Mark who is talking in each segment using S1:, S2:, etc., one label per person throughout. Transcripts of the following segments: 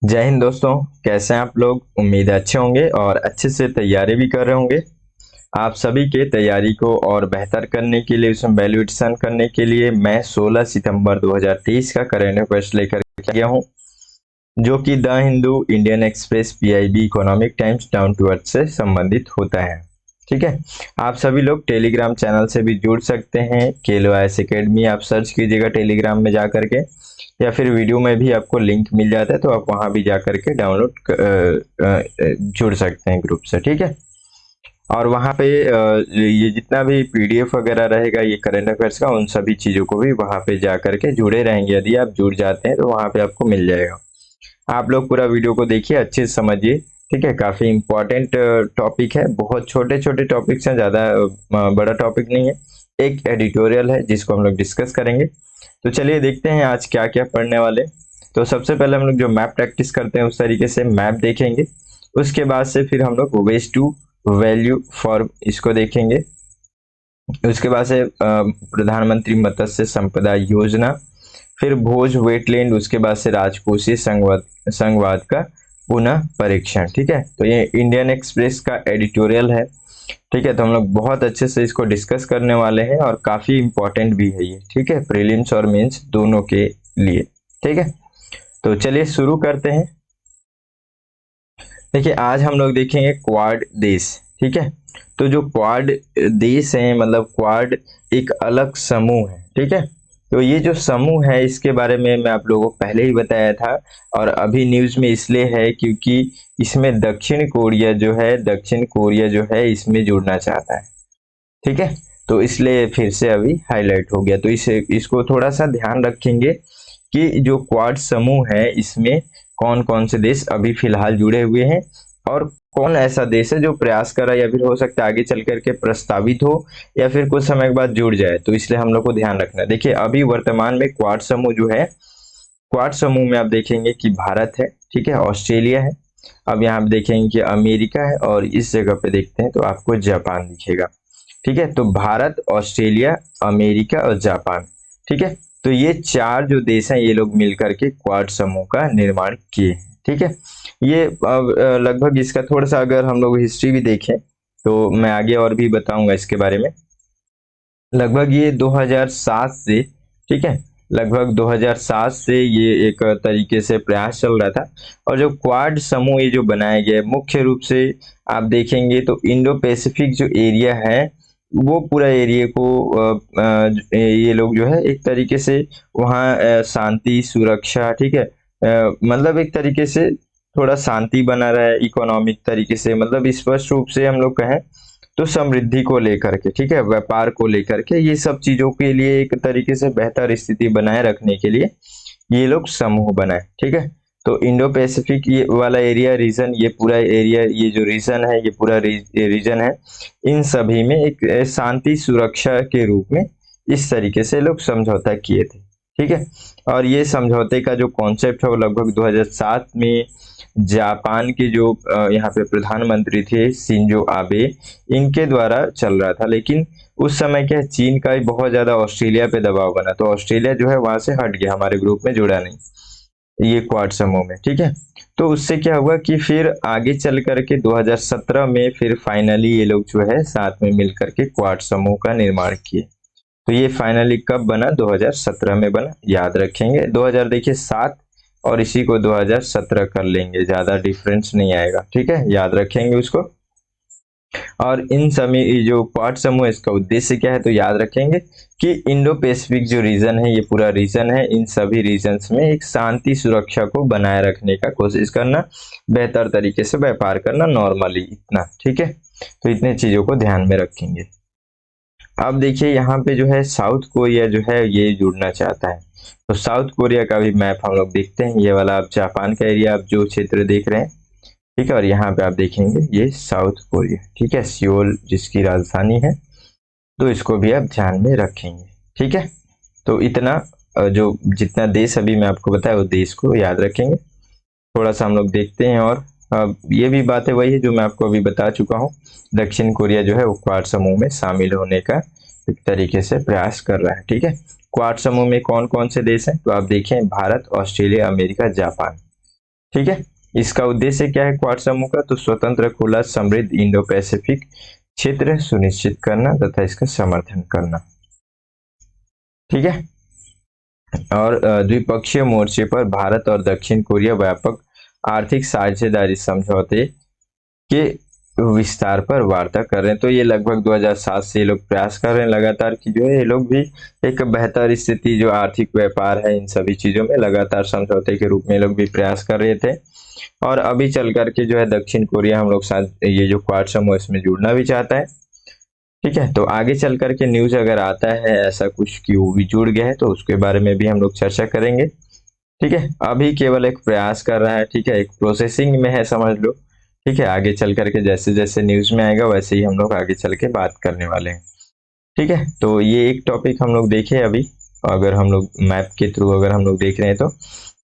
S1: जय हिंद दोस्तों। कैसे हैं आप लोग? उम्मीद है अच्छे होंगे और अच्छे से तैयारी भी कर रहे होंगे। आप सभी के तैयारी को और बेहतर करने के लिए, उसमें वैल्यूएशन करने के लिए मैं 16 सितंबर 2023 का करंट अफेयर्स लेकर के गया हूं, जो कि the Hindu, Indian Express, PIB, Economic Times, Down to Earth से संबंधित होता है। ठीक है। आप सभी लोग टेलीग्राम चैनल से भी जुड़ सकते हैं। KLOIS एकेडमी आप सर्च कीजिएगा टेलीग्राम में जा करके, या फिर वीडियो में भी आपको लिंक मिल जाता है, तो आप वहां भी जा करके जुड़ सकते हैं ग्रुप से। ठीक है। और वहाँ पे ये जितना भी पीडीएफ वगैरह रहेगा ये करंट अफेयर्स का, उन सभी चीज़ों को भी वहाँ पे जा करके जुड़े रहेंगे। यदि आप जुड़ जाते हैं तो वहाँ पे आपको मिल जाएगा। आप लोग पूरा वीडियो को देखिए, अच्छे से समझिए। ठीक है। काफ़ी इंपॉर्टेंट टॉपिक है, बहुत छोटे छोटे टॉपिक्स हैं, ज़्यादा बड़ा टॉपिक नहीं है। एक एडिटोरियल है जिसको हम लोग डिस्कस करेंगे। तो चलिए देखते हैं आज क्या क्या पढ़ने वाले। तो सबसे पहले हम लोग जो मैप प्रैक्टिस करते हैं उस तरीके से मैप देखेंगे। उसके बाद से फिर हम लोग वेस्ट टू वैल्यू फॉर इसको देखेंगे। उसके बाद से प्रधानमंत्री मत्स्य संपदा योजना, फिर भोज वेटलैंड, उसके बाद से राजकोषीय संघवाद का पुनः परीक्षण। ठीक है। तो ये इंडियन एक्सप्रेस का एडिटोरियल है। ठीक है। तो हम लोग बहुत अच्छे से इसको डिस्कस करने वाले हैं और काफी इंपॉर्टेंट भी है ये। ठीक है। प्रीलिम्स और मेंस दोनों के लिए। ठीक है। तो चलिए शुरू करते हैं। देखिए आज हम लोग देखेंगे क्वाड देश। ठीक है। तो जो क्वाड देश हैं, मतलब क्वाड एक अलग समूह है। ठीक है। तो ये जो समूह है इसके बारे में मैं आप लोगों को पहले ही बताया था, और अभी न्यूज में इसलिए है क्योंकि इसमें दक्षिण कोरिया जो है इसमें जुड़ना चाहता है। ठीक है। तो इसलिए फिर से अभी हाईलाइट हो गया। तो इसको थोड़ा सा ध्यान रखेंगे कि जो क्वाड समूह है इसमें कौन कौन से देश अभी फिलहाल जुड़े हुए हैं, और कौन ऐसा देश है जो प्रयास कर रहा है, या फिर हो सकता है आगे चल करके प्रस्तावित हो, या फिर कुछ समय के बाद जुड़ जाए। तो इसलिए हम लोग को ध्यान रखना है। देखिए अभी वर्तमान में क्वाड समूह जो है, क्वाड समूह में आप देखेंगे कि भारत है, ठीक है, ऑस्ट्रेलिया है, अब यहाँ पे देखेंगे कि अमेरिका है, और इस जगह पे देखते हैं तो आपको जापान दिखेगा। ठीक है। तो भारत, ऑस्ट्रेलिया, अमेरिका और जापान। ठीक है। तो ये चार जो देश हैं ये लोग मिलकर के क्वाड समूह का निर्माण किए हैं। ठीक है। ये लगभग इसका थोड़ा सा अगर हम लोग हिस्ट्री भी देखें तो मैं आगे और भी बताऊंगा इसके बारे में। लगभग ये 2007 से, ठीक है, लगभग 2007 से ये एक तरीके से प्रयास चल रहा था। और जो क्वाड समूह ये जो बनाया गया है, मुख्य रूप से आप देखेंगे तो इंडो पैसिफिक जो एरिया है वो पूरा एरिया को ये लोग जो है एक तरीके से वहाँ शांति सुरक्षा, ठीक है, मतलब एक तरीके से थोड़ा शांति बना रहा है, इकोनॉमिक तरीके से, मतलब स्पष्ट रूप से हम लोग कहें तो समृद्धि को लेकर के, ठीक है, व्यापार को लेकर के, ये सब चीजों के लिए एक तरीके से बेहतर स्थिति बनाए रखने के लिए ये लोग समूह बनाए। ठीक है। तो इंडो पैसिफिक ये वाला एरिया रीजन, ये पूरा एरिया, ये जो रीजन है, ये पूरा रीजन है, इन सभी में एक शांति सुरक्षा के रूप में इस तरीके से लोग समझौता किए थे। ठीक है। और ये समझौते का जो कॉन्सेप्ट है वो लगभग 2007 में जापान के जो यहाँ पे प्रधानमंत्री थे शिंजो आबे, इनके द्वारा चल रहा था। लेकिन उस समय क्या है, चीन का भी बहुत ज्यादा ऑस्ट्रेलिया पे दबाव बना, तो ऑस्ट्रेलिया जो है वहां से हट गया, हमारे ग्रुप में जुड़ा नहीं ये क्वाड समूह में। ठीक है। तो उससे क्या हुआ कि फिर आगे चल करके 2017 में फिर फाइनली ये लोग जो है साथ में मिल करके क्वाड समूह का निर्माण किए। तो ये फाइनली कब बना? 2017 में बना। याद रखेंगे 2000, देखिए 7 और इसी को 2017 कर लेंगे, ज्यादा डिफरेंस नहीं आएगा। ठीक है। याद रखेंगे उसको। और इन सभी जो क्वाड समूह है इसका उद्देश्य क्या है तो याद रखेंगे कि इंडो पैसिफिक जो रीजन है, ये पूरा रीजन है, इन सभी रीजन्स में एक शांति सुरक्षा को बनाए रखने का कोशिश करना, बेहतर तरीके से व्यापार करना, नॉर्मली इतना। ठीक है। तो इतने चीजों को ध्यान में रखेंगे। अब देखिए यहाँ पे जो है साउथ कोरिया जो है ये जुड़ना चाहता है। तो साउथ कोरिया का भी मैप हम लोग देखते हैं। ये वाला आप जापान का एरिया, आप जो क्षेत्र देख रहे हैं, ठीक है, और यहाँ पे आप देखेंगे ये साउथ कोरिया। ठीक है। सियोल जिसकी राजधानी है, तो इसको भी आप ध्यान में रखेंगे। ठीक है। तो इतना जो जितना देश अभी मैं आपको बताया वो देश को याद रखेंगे। थोड़ा सा हम लोग देखते हैं। और ये भी बातें वही है जो मैं आपको अभी बता चुका हूँ। दक्षिण कोरिया जो है वो क्वाड समूह में शामिल होने का एक तरीके से प्रयास कर रहा है। ठीक है। क्वाड समूह में कौन कौन से देश हैं तो आप देखें, भारत, ऑस्ट्रेलिया, अमेरिका, जापान। ठीक है, इसका उद्देश्य क्या है क्वाड समूह का? तो स्वतंत्र, खुला, समृद्ध इंडो पैसिफिक क्षेत्र सुनिश्चित करना तथा इसका समर्थन करना। ठीक है, और द्विपक्षीय मोर्चे पर भारत और दक्षिण कोरिया व्यापक आर्थिक साझेदारी समझौते के विस्तार पर वार्ता कर रहे हैं। तो ये लगभग 2007 से ये लोग प्रयास कर रहे हैं लगातार कि जो है ये लोग भी एक बेहतर स्थिति, जो आर्थिक व्यापार है इन सभी चीजों में लगातार समझौते के रूप में ये लोग भी प्रयास कर रहे थे। और अभी चल करके जो है दक्षिण कोरिया हम लोग साथ ये जो क्वाड समूह इसमें जुड़ना भी चाहता है। ठीक है, तो आगे चल करके न्यूज अगर आता है ऐसा कुछ कि वो भी जुड़ गया है तो उसके बारे में भी हम लोग चर्चा करेंगे। ठीक है, अभी केवल एक प्रयास कर रहा है। ठीक है, एक प्रोसेसिंग में है समझ लो। ठीक है, आगे चल करके जैसे जैसे न्यूज में आएगा वैसे ही हम लोग आगे चल के बात करने वाले हैं। ठीक है, तो ये एक टॉपिक हम लोग देखे अभी। अगर हम लोग मैप के थ्रू अगर हम लोग देख रहे हैं तो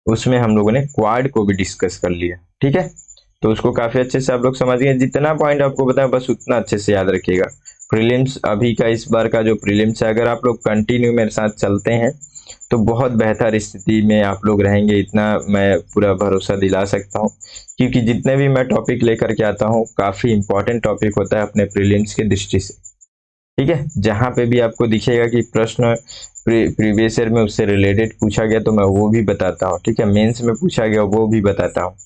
S1: उसमें हम लोगों ने क्वाड को भी डिस्कस कर लिया। ठीक है, तो उसको काफी अच्छे से आप लोग समझ गए। जितना पॉइंट आपको बताया बस उतना अच्छे से याद रखिएगा। प्रीलिम्स अभी का, इस बार का जो प्रीलिम्स है, अगर आप लोग कंटिन्यू मेरे साथ चलते हैं तो बहुत बेहतर स्थिति में आप लोग रहेंगे, इतना मैं पूरा भरोसा दिला सकता हूँ। क्योंकि जितने भी मैं टॉपिक लेकर के आता हूँ काफी इंपॉर्टेंट टॉपिक होता है अपने प्रीलिम्स की दृष्टि से। ठीक है, जहां पे भी आपको दिखेगा कि प्रश्न प्रीवियस ईयर में उससे रिलेटेड पूछा गया तो मैं वो भी बताता हूँ। ठीक है, मेंस में पूछा गया वो भी बताता हूँ।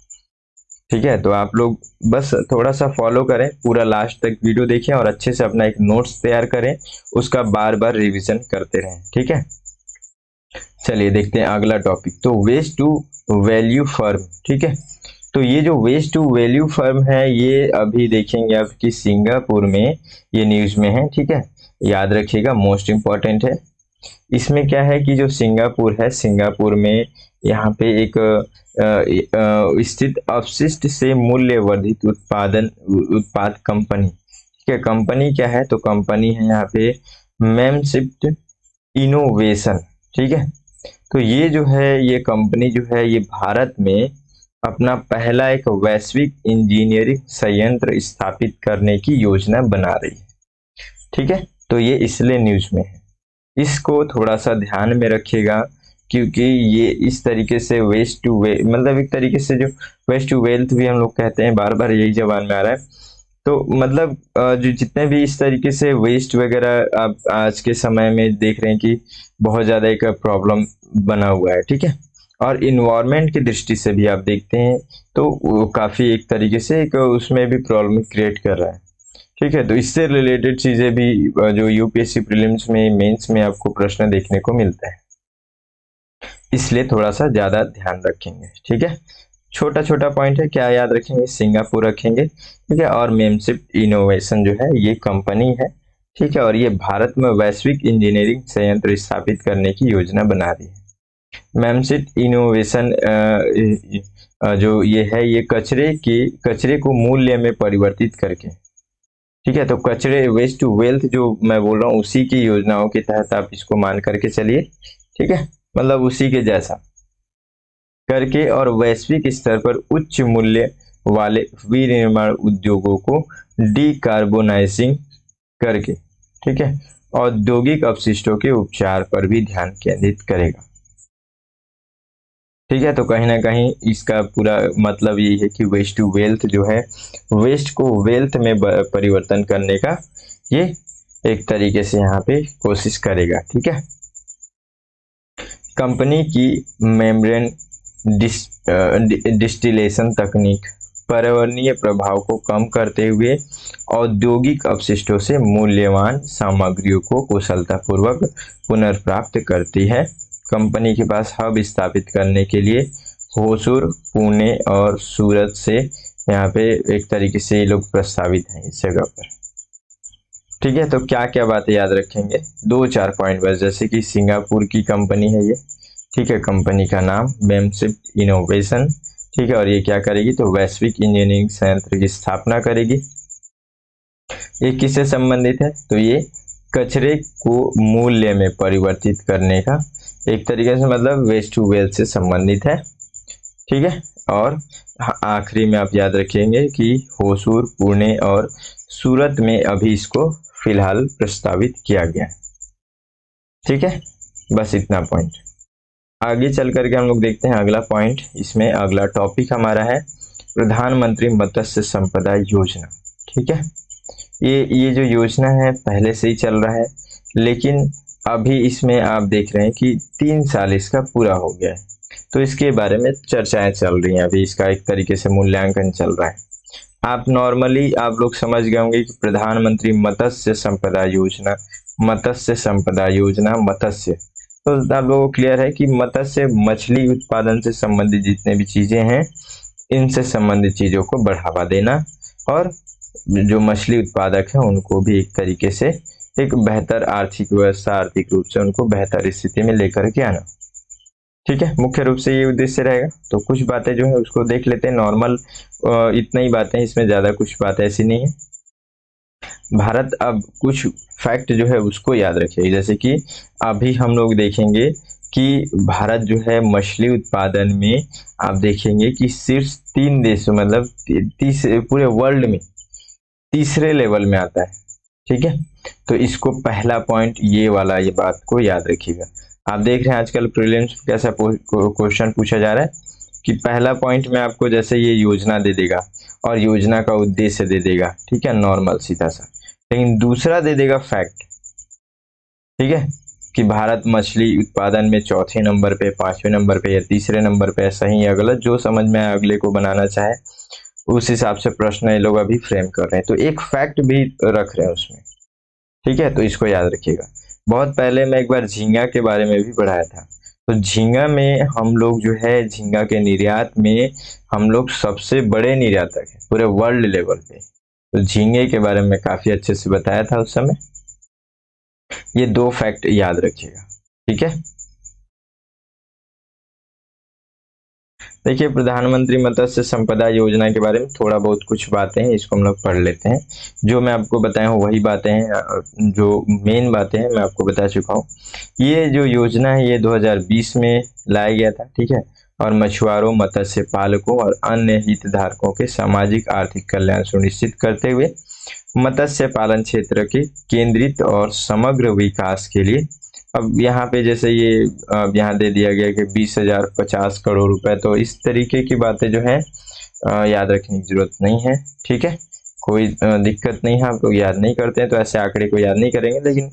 S1: ठीक है, तो आप लोग बस थोड़ा सा फॉलो करें, पूरा लास्ट तक वीडियो देखें और अच्छे से अपना एक नोट्स तैयार करें, उसका बार बार रिवीजन करते रहें। ठीक है, चलिए देखते हैं अगला टॉपिक। तो वेस्ट टू वैल्यू फर्म। ठीक है, तो ये जो वेस्ट टू वैल्यू फर्म है ये अभी देखेंगे आप कि सिंगापुर में ये न्यूज में है। ठीक है, याद रखिएगा, मोस्ट इंपॉर्टेंट है। इसमें क्या है कि जो सिंगापुर है, सिंगापुर में यहाँ पे एक स्थित अपशिष्ट से मूल्य वर्धित उत्पाद कंपनी। ठीक है, कंपनी क्या है? तो कंपनी है यहाँ पे मेमशिफ्ट इनोवेशन। ठीक है, तो ये जो है ये कंपनी जो है ये भारत में अपना पहला एक वैश्विक इंजीनियरिंग संयंत्र स्थापित करने की योजना बना रही है। ठीक है, तो ये इसलिए न्यूज में है, इसको थोड़ा सा ध्यान में रखिएगा। क्योंकि ये इस तरीके से वेस्ट टू वे, मतलब एक तरीके से जो वेस्ट टू वेल्थ भी हम लोग कहते हैं, बार बार यही जबान में आ रहा है। तो मतलब जो जितने भी इस तरीके से वेस्ट वगैरह आप आज के समय में देख रहे हैं कि बहुत ज़्यादा एक प्रॉब्लम बना हुआ है। ठीक है, और इन्वायरमेंट की दृष्टि से भी आप देखते हैं तो वो काफ़ी एक तरीके से एक उसमें भी प्रॉब्लम क्रिएट कर रहा है। ठीक है, तो इससे रिलेटेड चीज़ें भी जो यूपीएससी प्रीलिम्स में, मेंस में आपको प्रश्न देखने को मिलता है, इसलिए थोड़ा सा ज़्यादा ध्यान रखेंगे। ठीक है, छोटा छोटा पॉइंट है, क्या याद रखेंगे? सिंगापुर रखेंगे। ठीक है, और मेमशिफ्ट इनोवेशन जो है ये कंपनी है। ठीक है, और ये भारत में वैश्विक इंजीनियरिंग संयंत्र स्थापित करने की योजना बना रही है। मेमशिफ्ट इनोवेशन जो ये है ये कचरे को मूल्य में परिवर्तित करके। ठीक है, तो कचरे, वेस्ट टू वेल्थ जो मैं बोल रहा हूँ उसी की योजनाओं के तहत आप इसको मान करके चलिए। ठीक है, मतलब उसी के जैसा करके और वैश्विक स्तर पर उच्च मूल्य वाले विनिर्माण उद्योगों को डीकार्बोनाइजिंग करके, ठीक है, औद्योगिक अपशिष्टों के उपचार पर भी ध्यान केंद्रित करेगा। ठीक है, तो कहीं ना कहीं इसका पूरा मतलब यही है कि वेस्ट टू वेल्थ जो है, वेस्ट को वेल्थ में परिवर्तन करने का ये एक तरीके से यहाँ पे कोशिश करेगा। ठीक है, कंपनी की मेम्ब्रेन डिस्टिलेशन तकनीक पर्यावरणीय प्रभाव को कम करते हुए औद्योगिक अपशिष्टों से मूल्यवान सामग्रियों को कुशलतापूर्वक पुनर्प्राप्त करती है। कंपनी के पास हब स्थापित करने के लिए होसूर, पुणे और सूरत से यहाँ पे एक तरीके से ये लोग प्रस्तावित हैं इस जगह पर। ठीक है, तो क्या क्या बातें याद रखेंगे? 2-4 पॉइंट बस, जैसे कि सिंगापुर की कंपनी है ये। ठीक है, कंपनी का नाम मेमशिफ्ट इनोवेशन। ठीक है, और ये क्या करेगी? तो वैश्विक इंजीनियरिंग संयंत्र की स्थापना करेगी। ये किससे संबंधित है? तो ये कचरे को मूल्य में परिवर्तित करने का एक तरीके से मतलब वेस्ट टू वेल्थ से संबंधित है। ठीक है, और आखिरी में आप याद रखेंगे कि होसूर, पुणे और सूरत में अभी इसको फिलहाल प्रस्तावित किया गया। ठीक है, बस इतना पॉइंट। आगे चल करके हम लोग देखते हैं अगला पॉइंट। इसमें अगला टॉपिक हमारा है प्रधानमंत्री मत्स्य संपदा योजना। ठीक है, ये जो योजना है पहले से ही चल रहा है, लेकिन अभी इसमें आप देख रहे हैं कि 3 साल इसका पूरा हो गया है, तो इसके बारे में चर्चाएं चल रही हैं। अभी इसका एक तरीके से मूल्यांकन चल रहा है। आप नॉर्मली आप लोग समझ गए होंगे कि प्रधानमंत्री मत्स्य संपदा योजना, मत्स्य संपदा योजना, मत्स्य, तो आप लोगों को क्लियर है कि मत्स्य मछली उत्पादन से संबंधित जितने भी चीजें हैं, इनसे संबंधित चीजों को बढ़ावा देना, और जो मछली उत्पादक हैं उनको भी एक तरीके से एक बेहतर आर्थिक व्यवस्था, आर्थिक रूप से उनको बेहतर स्थिति में लेकर के आना। ठीक है, मुख्य रूप से ये उद्देश्य रहेगा। तो कुछ बातें जो है उसको देख लेते हैं। नॉर्मल इतना ही बातें, इसमें ज्यादा कुछ बात ऐसी नहीं है। भारत, अब कुछ फैक्ट जो है उसको याद रखिए, जैसे कि अभी हम लोग देखेंगे कि भारत जो है मछली उत्पादन में आप देखेंगे कि शीर्ष 3 देशों, मतलब पूरे वर्ल्ड में तीसरे लेवल में आता है। ठीक है, तो इसको पहला पॉइंट ये वाला, ये बात को याद रखिएगा। आप देख रहे हैं आजकल प्रीलिम्स कैसा क्वेश्चन पूछा जा रहा है कि पहला पॉइंट में आपको जैसे ये योजना दे देगा और योजना का उद्देश्य दे देगा, ठीक है, नॉर्मल सीधा सा, लेकिन दूसरा दे देगा फैक्ट। ठीक है, कि भारत मछली उत्पादन में चौथे नंबर पे, 5वें नंबर पे या तीसरे नंबर पे, सही या गलत जो समझ में आए अगले को बनाना चाहे उस हिसाब से प्रश्न ये लोग अभी फ्रेम कर रहे हैं, तो एक फैक्ट भी रख रहे हैं उसमें। ठीक है, तो इसको याद रखिएगा। बहुत पहले मैं एक बार झींगा के बारे में भी पढ़ाया था, तो झींगा में हम लोग जो है झींगा के निर्यात में हम लोग सबसे बड़े निर्यातक हैं पूरे वर्ल्ड लेवल पे। तो झींगे के बारे में काफी अच्छे से बताया था उस समय। ये 2 फैक्ट याद रखिएगा। ठीक है, देखिए प्रधानमंत्री मत्स्य संपदा योजना के बारे में थोड़ा बहुत कुछ बातें हैं, इसको हम लोग पढ़ लेते हैं। जो मैं आपको बताया हूँ वही बातें हैं, जो मेन बातें हैं मैं आपको बता चुका हूँ। ये जो योजना है ये 2020 में लाया गया था। ठीक है, और मछुआरों, मत्स्य पालकों और अन्य हितधारकों के सामाजिक आर्थिक कल्याण सुनिश्चित करते हुए मत्स्य पालन क्षेत्र के केंद्रित और समग्र विकास के लिए, अब यहाँ पे जैसे ये यहाँ दे दिया गया कि 20,000 50 करोड़ रुपए, तो इस तरीके की बातें जो है याद रखने की जरूरत नहीं है। ठीक है, कोई दिक्कत नहीं है, आप लोग याद नहीं करते हैं तो ऐसे आंकड़े को याद नहीं करेंगे, लेकिन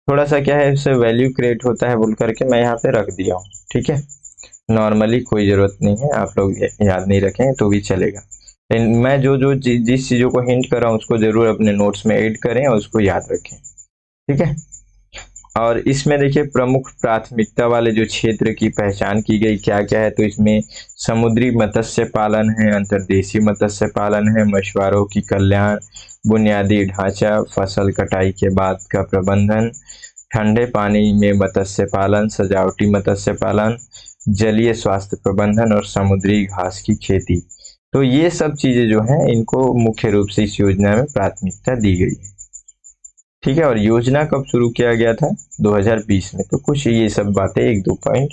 S1: थोड़ा सा क्या है इससे वैल्यू क्रिएट होता है बोल करके मैं यहाँ पे रख दिया हूँ। ठीक है, नॉर्मली कोई जरूरत नहीं है, आप लोग याद नहीं रखें तो भी चलेगा, लेकिन मैं जो जिस चीजों को हिंट कर रहा हूँ उसको जरूर अपने नोट्स में ऐड करें और उसको याद रखें। ठीक है, और इसमें देखिए प्रमुख प्राथमिकता वाले जो क्षेत्र की पहचान की गई क्या क्या है, तो इसमें समुद्री मत्स्य पालन है, अंतर्देशीय मत्स्य पालन है, मछुआरों की कल्याण, बुनियादी ढांचा, फसल कटाई के बाद का प्रबंधन, ठंडे पानी में मत्स्य पालन, सजावटी मत्स्य पालन, जलीय स्वास्थ्य प्रबंधन और समुद्री घास की खेती। तो ये सब चीजें जो हैं इनको मुख्य रूप से इस योजना में प्राथमिकता दी गई है। ठीक है, और योजना कब शुरू किया गया था? 2020 में। तो कुछ ये सब बातें 1-2 पॉइंट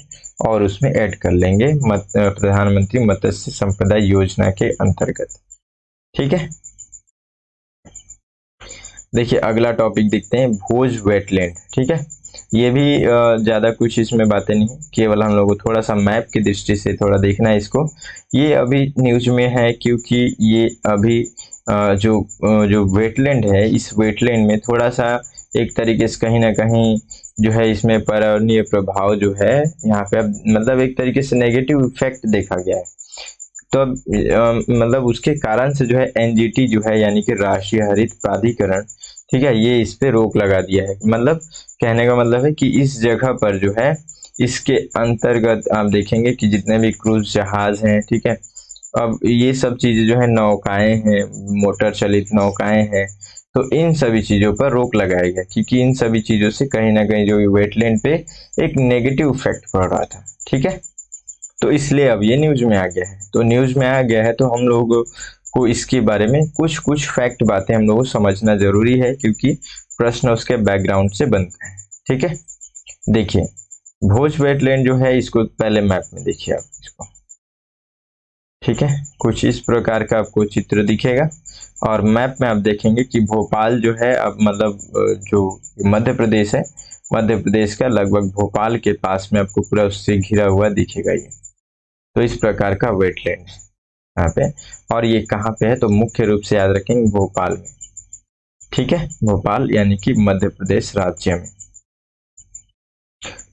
S1: और उसमें ऐड कर लेंगे प्रधानमंत्री मत्स्य संपदा योजना के अंतर्गत। ठीक है, देखिए अगला टॉपिक देखते हैं भोज वेटलैंड। ठीक है, ये भी ज्यादा कुछ इसमें बातें नहीं, केवल हम लोग को थोड़ा सा मैप की दृष्टि से थोड़ा देखना है इसको। ये अभी न्यूज में है क्योंकि ये अभी जो वेटलैंड है, इस वेटलैंड में थोड़ा सा एक तरीके से कहीं ना कहीं जो है इसमें पर्यावरणीय प्रभाव जो है यहाँ पे मतलब एक तरीके से नेगेटिव इफेक्ट देखा गया है। तो मतलब उसके कारण से जो है एनजीटी जो है यानी कि राष्ट्रीय हरित प्राधिकरण, ठीक है, ये इस पे रोक लगा दिया है। मतलब कहने का मतलब है कि इस जगह पर जो है इसके अंतर्गत आप देखेंगे कि जितने भी क्रूज जहाज हैं, ठीक है, अब ये सब चीजें जो है नौकाएं हैं, मोटर चलित नौकाएं हैं, तो इन सभी चीजों पर रोक लगाया गया क्योंकि इन सभी चीजों से कहीं ना कहीं जो वेटलैंड पे एक नेगेटिव इफेक्ट पड़ रहा था। ठीक है, तो इसलिए अब ये न्यूज में आ गया है। तो न्यूज में आ गया है तो हम लोग को इसके बारे में कुछ कुछ फैक्ट बातें हम लोग को समझना जरूरी है क्योंकि प्रश्न उसके बैकग्राउंड से बनता है। ठीक है, देखिए भोज वेटलैंड जो है इसको पहले मैप में देखिए आप इसको। ठीक है, कुछ इस प्रकार का आपको चित्र दिखेगा और मैप में आप देखेंगे कि भोपाल जो है अब मतलब जो मध्य प्रदेश है मध्य प्रदेश का लगभग भोपाल के पास में आपको पूरा उससे घिरा हुआ दिखेगा ये। तो इस प्रकार का वेटलैंड यहाँ पे, और ये कहाँ पे है तो मुख्य रूप से याद रखेंगे भोपाल में। ठीक है, भोपाल यानी कि मध्य प्रदेश राज्य में।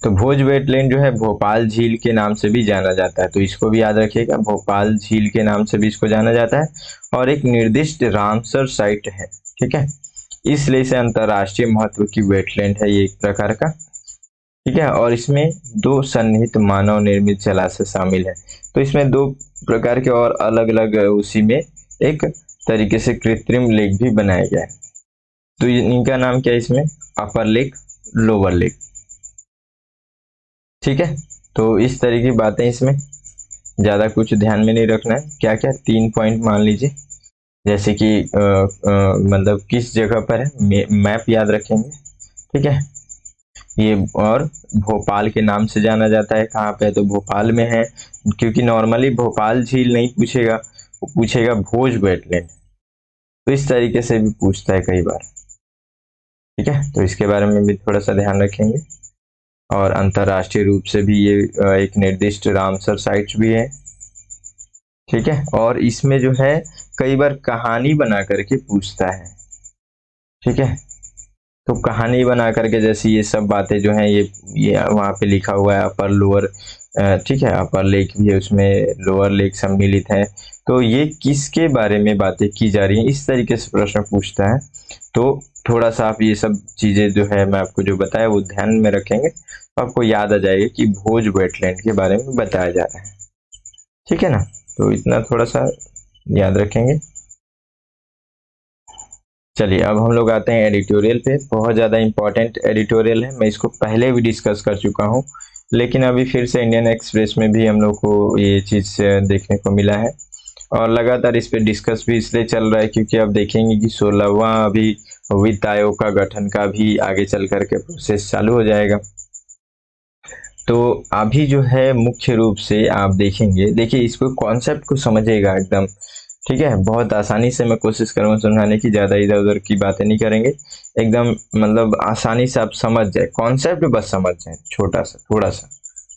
S1: तो भोज वेटलैंड जो है भोपाल झील के नाम से भी जाना जाता है, तो इसको भी याद रखिएगा, भोपाल झील के नाम से भी इसको जाना जाता है, और एक निर्दिष्ट रामसर साइट है। ठीक है, इसलिए इसे अंतर्राष्ट्रीय महत्व की वेटलैंड है ये एक प्रकार का। ठीक है, और इसमें 2 सन्निहित मानव निर्मित जलाशय शामिल है। तो इसमें 2 प्रकार के और अलग अलग उसी में एक तरीके से कृत्रिम लेक भी बनाया गया है। तो इनका नाम क्या है इसमें, अपर लेक, लोअर लेक। ठीक है, तो इस तरह की बातें इसमें ज़्यादा कुछ ध्यान में नहीं रखना है। क्या क्या 3 पॉइंट मान लीजिए, जैसे कि मतलब किस जगह पर है, मैप याद रखेंगे। ठीक है, ये और भोपाल के नाम से जाना जाता है, कहाँ पे है तो भोपाल में है, क्योंकि नॉर्मली भोपाल झील नहीं पूछेगा, वो पूछेगा भोज वेटलैंड। तो इस तरीके से भी पूछता है कई बार। ठीक है, तो इसके बारे में भी थोड़ा सा ध्यान रखेंगे। और अंतर्राष्ट्रीय रूप से भी ये एक निर्दिष्ट रामसर साइट्स भी है। ठीक है, और इसमें जो है कई बार कहानी बना करके पूछता है। ठीक है, तो कहानी बना करके जैसे ये सब बातें जो हैं ये वहाँ पे लिखा हुआ है, अपर लोअर। ठीक है, अपर लेक भी है उसमें, लोअर लेक सम्मिलित है, तो ये किसके बारे में बातें की जा रही हैं, इस तरीके से प्रश्न पूछता है। तो थोड़ा सा आप ये सब चीज़ें जो है मैं आपको जो बताया वो ध्यान में रखेंगे, तो आपको याद आ जाएगा कि भोज वेटलैंड के बारे में बताया जा रहा है। ठीक है ना, तो इतना थोड़ा सा याद रखेंगे। चलिए अब हम लोग आते हैं एडिटोरियल पे। बहुत ज़्यादा इंपॉर्टेंट एडिटोरियल है, मैं इसको पहले भी डिस्कस कर चुका हूँ, लेकिन अभी फिर से इंडियन एक्सप्रेस में भी हम लोग को ये चीज़ देखने को मिला है, और लगातार इस पे डिस्कस भी इसलिए चल रहा है क्योंकि अब देखेंगे कि 16वां अभी वित्त आयोग का गठन का भी आगे चल करके प्रोसेस चालू हो जाएगा। तो अभी जो है मुख्य रूप से आप देखेंगे, देखिए इसको कॉन्सेप्ट को समझिएगा एकदम। ठीक है, बहुत आसानी से मैं कोशिश करूँगा समझाने की, ज़्यादा इधर उधर की बातें नहीं करेंगे, एकदम मतलब आसानी से आप समझ जाए, कॉन्सेप्ट बस समझ जाए, छोटा सा थोड़ा सा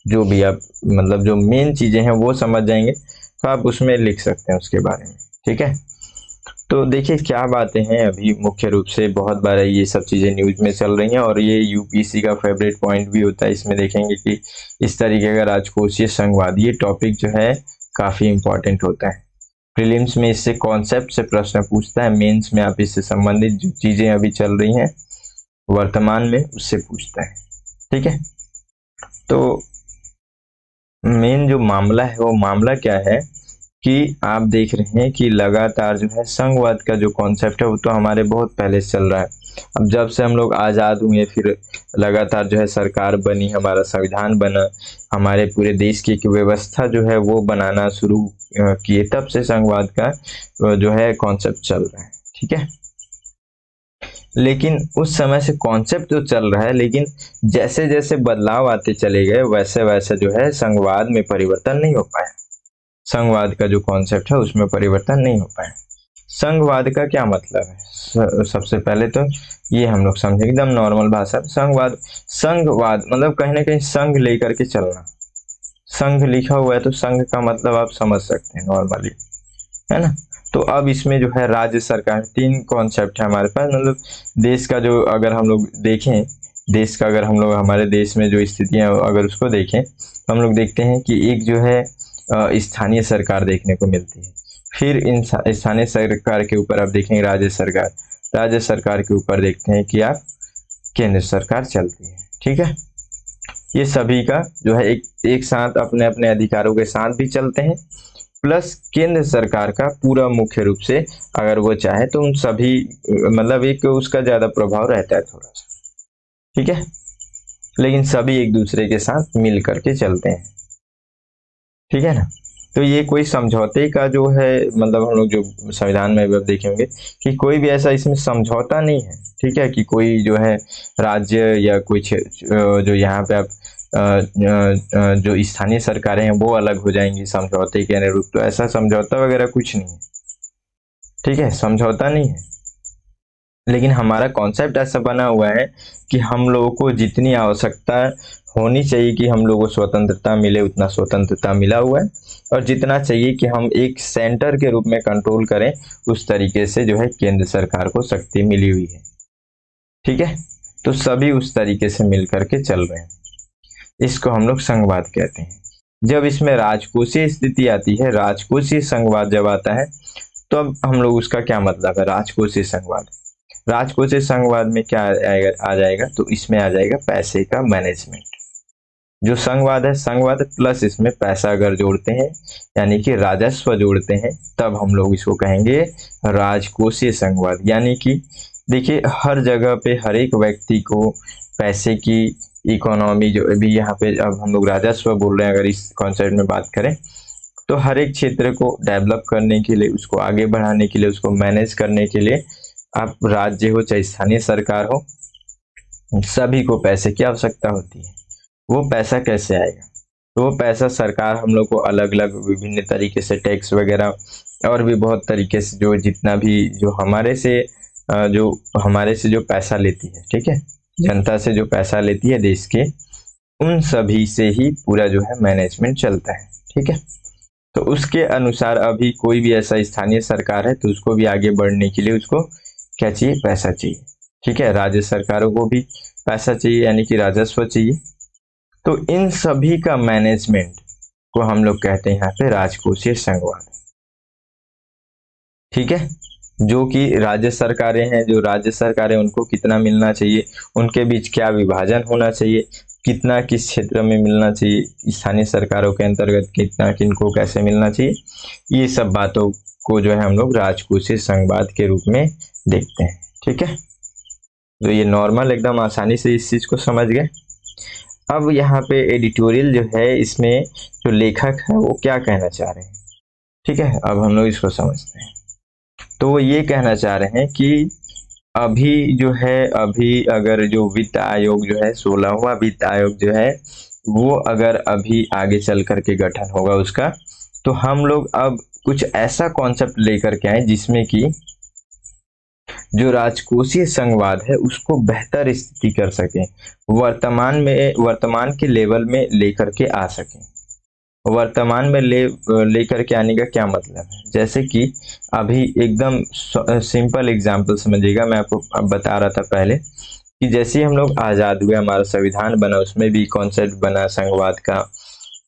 S1: जो भी आप मतलब जो मेन चीज़ें हैं वो समझ जाएंगे, तो आप उसमें लिख सकते हैं उसके बारे में। ठीक है, तो देखिए क्या बातें हैं अभी मुख्य रूप से, बहुत बार ये सब चीज़ें न्यूज़ में चल रही हैं, और ये यूपीएससी का फेवरेट पॉइंट भी होता है। इसमें देखेंगे कि इस तरीके का राजकोषीय संघवाद, ये टॉपिक जो है काफ़ी इंपॉर्टेंट होता है। प्रीलिम्स में इससे कॉन्सेप्ट से प्रश्न पूछता है, मेंस में आप इससे संबंधित जो चीज़ें अभी चल रही हैं वर्तमान में उससे पूछता है। ठीक है, तो मेन जो मामला है वो मामला क्या है कि आप देख रहे हैं कि लगातार जो है संघवाद का जो कॉन्सेप्ट है वो तो हमारे बहुत पहले से चल रहा है। अब जब से हम लोग आज़ाद हुए फिर लगातार जो है सरकार बनी, हमारा संविधान बना, हमारे पूरे देश की एक व्यवस्था जो है वो बनाना शुरू किए, तब से संघवाद का जो है कॉन्सेप्ट चल रहा है। ठीक है, लेकिन उस समय से कॉन्सेप्ट जो चल रहा है, लेकिन जैसे जैसे बदलाव आते चले गए वैसे वैसे जो है संघवाद में परिवर्तन नहीं हो पाया, संघवाद का जो कॉन्सेप्ट है उसमें परिवर्तन नहीं हो पाया। संघवाद का क्या मतलब है, सबसे पहले तो ये हम लोग समझे एकदम नॉर्मल भाषा। संघवाद, संघवाद मतलब कहीं ना कहीं संघ लेकर के चलना, संघ लिखा हुआ है तो संघ का मतलब आप समझ सकते हैं नॉर्मली, है ना। तो अब इसमें जो है राज्य सरकार, 3 कॉन्सेप्ट है हमारे पास, मतलब देश का जो अगर हम लोग देखें, देश का अगर हम लोग हमारे देश में जो स्थितियाँ अगर उसको देखें तो हम लोग देखते हैं कि एक जो है स्थानीय सरकार देखने को मिलती है, फिर इन स्थानीय सरकार के ऊपर आप देखेंगे राज्य सरकार, राज्य सरकार के ऊपर देखते हैं कि आप केंद्र सरकार चलती है। ठीक है, ये सभी का जो है एक साथ अपने अपने अधिकारों के साथ भी चलते हैं, प्लस केंद्र सरकार का पूरा मुख्य रूप से अगर वो चाहे तो उन सभी मतलब एक उसका ज्यादा प्रभाव रहता है थोड़ा सा। ठीक है, लेकिन सभी एक दूसरे के साथ मिल करके चलते हैं। ठीक है ना, तो ये कोई समझौते का जो है मतलब हम लोग जो संविधान में अब देखेंगे कि कोई भी ऐसा इसमें समझौता नहीं है। ठीक है, कि कोई जो है राज्य या कोई जो यहाँ पे आप जो स्थानीय सरकारें हैं वो अलग हो जाएंगी समझौते के अनुरूप, तो ऐसा समझौता वगैरह कुछ नहीं है। ठीक है, समझौता नहीं है। लेकिन हमारा कॉन्सेप्ट ऐसा बना हुआ है कि हम लोगों को जितनी आवश्यकता होनी चाहिए कि हम लोगों को स्वतंत्रता मिले, उतना स्वतंत्रता मिला हुआ है, और जितना चाहिए कि हम एक सेंटर के रूप में कंट्रोल करें, उस तरीके से जो है केंद्र सरकार को शक्ति मिली हुई है। ठीक है, तो सभी उस तरीके से मिल करके चल रहे हैं। इसको हम लोग संघवाद कहते हैं। जब इसमें राजकोषीय स्थिति आती है, राजकोषीय संघवाद जब आता है, तो अब हम लोग उसका क्या मतलब है राजकोषीय संघवाद। राजकोषीय संघवाद में क्या आ जाएगा, तो इसमें आ जाएगा पैसे का मैनेजमेंट। जो संघवाद है, संघवाद प्लस इसमें पैसा अगर जोड़ते हैं, यानी कि राजस्व जोड़ते हैं, तब हम लोग इसको कहेंगे राजकोषीय संघवाद। यानी कि देखिए, हर जगह पे हर एक व्यक्ति को पैसे की इकोनॉमी जो अभी यहाँ पे अब हम लोग राजस्व बोल रहे हैं, अगर इस कॉन्सेप्ट में बात करें, तो हर एक क्षेत्र को डेवलप करने के लिए, उसको आगे बढ़ाने के लिए, उसको मैनेज करने के लिए, आप राज्य हो चाहे स्थानीय सरकार हो, सभी को पैसे की आवश्यकता होती है। वो पैसा कैसे आएगा, तो वो पैसा सरकार हम लोग को अलग अलग विभिन्न तरीके से टैक्स वगैरह और भी बहुत तरीके से जो जितना भी जो हमारे से जो पैसा लेती है, ठीक है, जनता से जो पैसा लेती है देश के, उन सभी से ही पूरा जो है मैनेजमेंट चलता है। ठीक है, तो उसके अनुसार अभी कोई भी ऐसा स्थानीय सरकार है तो उसको भी आगे बढ़ने के लिए उसको क्या चाहिए, पैसा चाहिए। ठीक है, राज्य सरकारों को भी पैसा चाहिए, यानी कि राजस्व चाहिए। तो इन सभी का मैनेजमेंट को हम लोग कहते हैं यहाँ पे राजकोषीय संघवाद। ठीक है, जो कि राज्य सरकारें हैं, जो राज्य सरकारें उनको कितना मिलना चाहिए, उनके बीच क्या विभाजन होना चाहिए, कितना किस क्षेत्र में मिलना चाहिए, स्थानीय सरकारों के अंतर्गत कितना किनको कैसे मिलना चाहिए, ये सब बातों को जो है हम लोग राजकोषीय संघवाद के रूप में देखते हैं। ठीक है, तो ये नॉर्मल एकदम आसानी से इस चीज को समझ गए। अब यहाँ पे एडिटोरियल जो है, इसमें जो लेखक है वो क्या कहना चाह रहे हैं। ठीक है, अब हम लोग इसको समझते हैं। तो वो ये कहना चाह रहे हैं कि अभी जो है, अभी अगर जो वित्त आयोग जो है, 16वां वित्त आयोग जो है, वो अगर अभी आगे चल करके गठन होगा उसका, तो हम लोग अब कुछ ऐसा कॉन्सेप्ट लेकर के आए जिसमें कि जो राजकोषीय संघवाद है उसको बेहतर स्थिति कर सके, वर्तमान के लेवल में लेकर के आ सके। वर्तमान में लेकर के आने का क्या मतलब है, जैसे कि अभी एकदम सिंपल एग्जांपल समझिएगा, मैं आपको अब बता रहा था पहले कि जैसे हम लोग आज़ाद हुए, हमारा संविधान बना, उसमें भी कॉन्सेप्ट बना संघवाद का।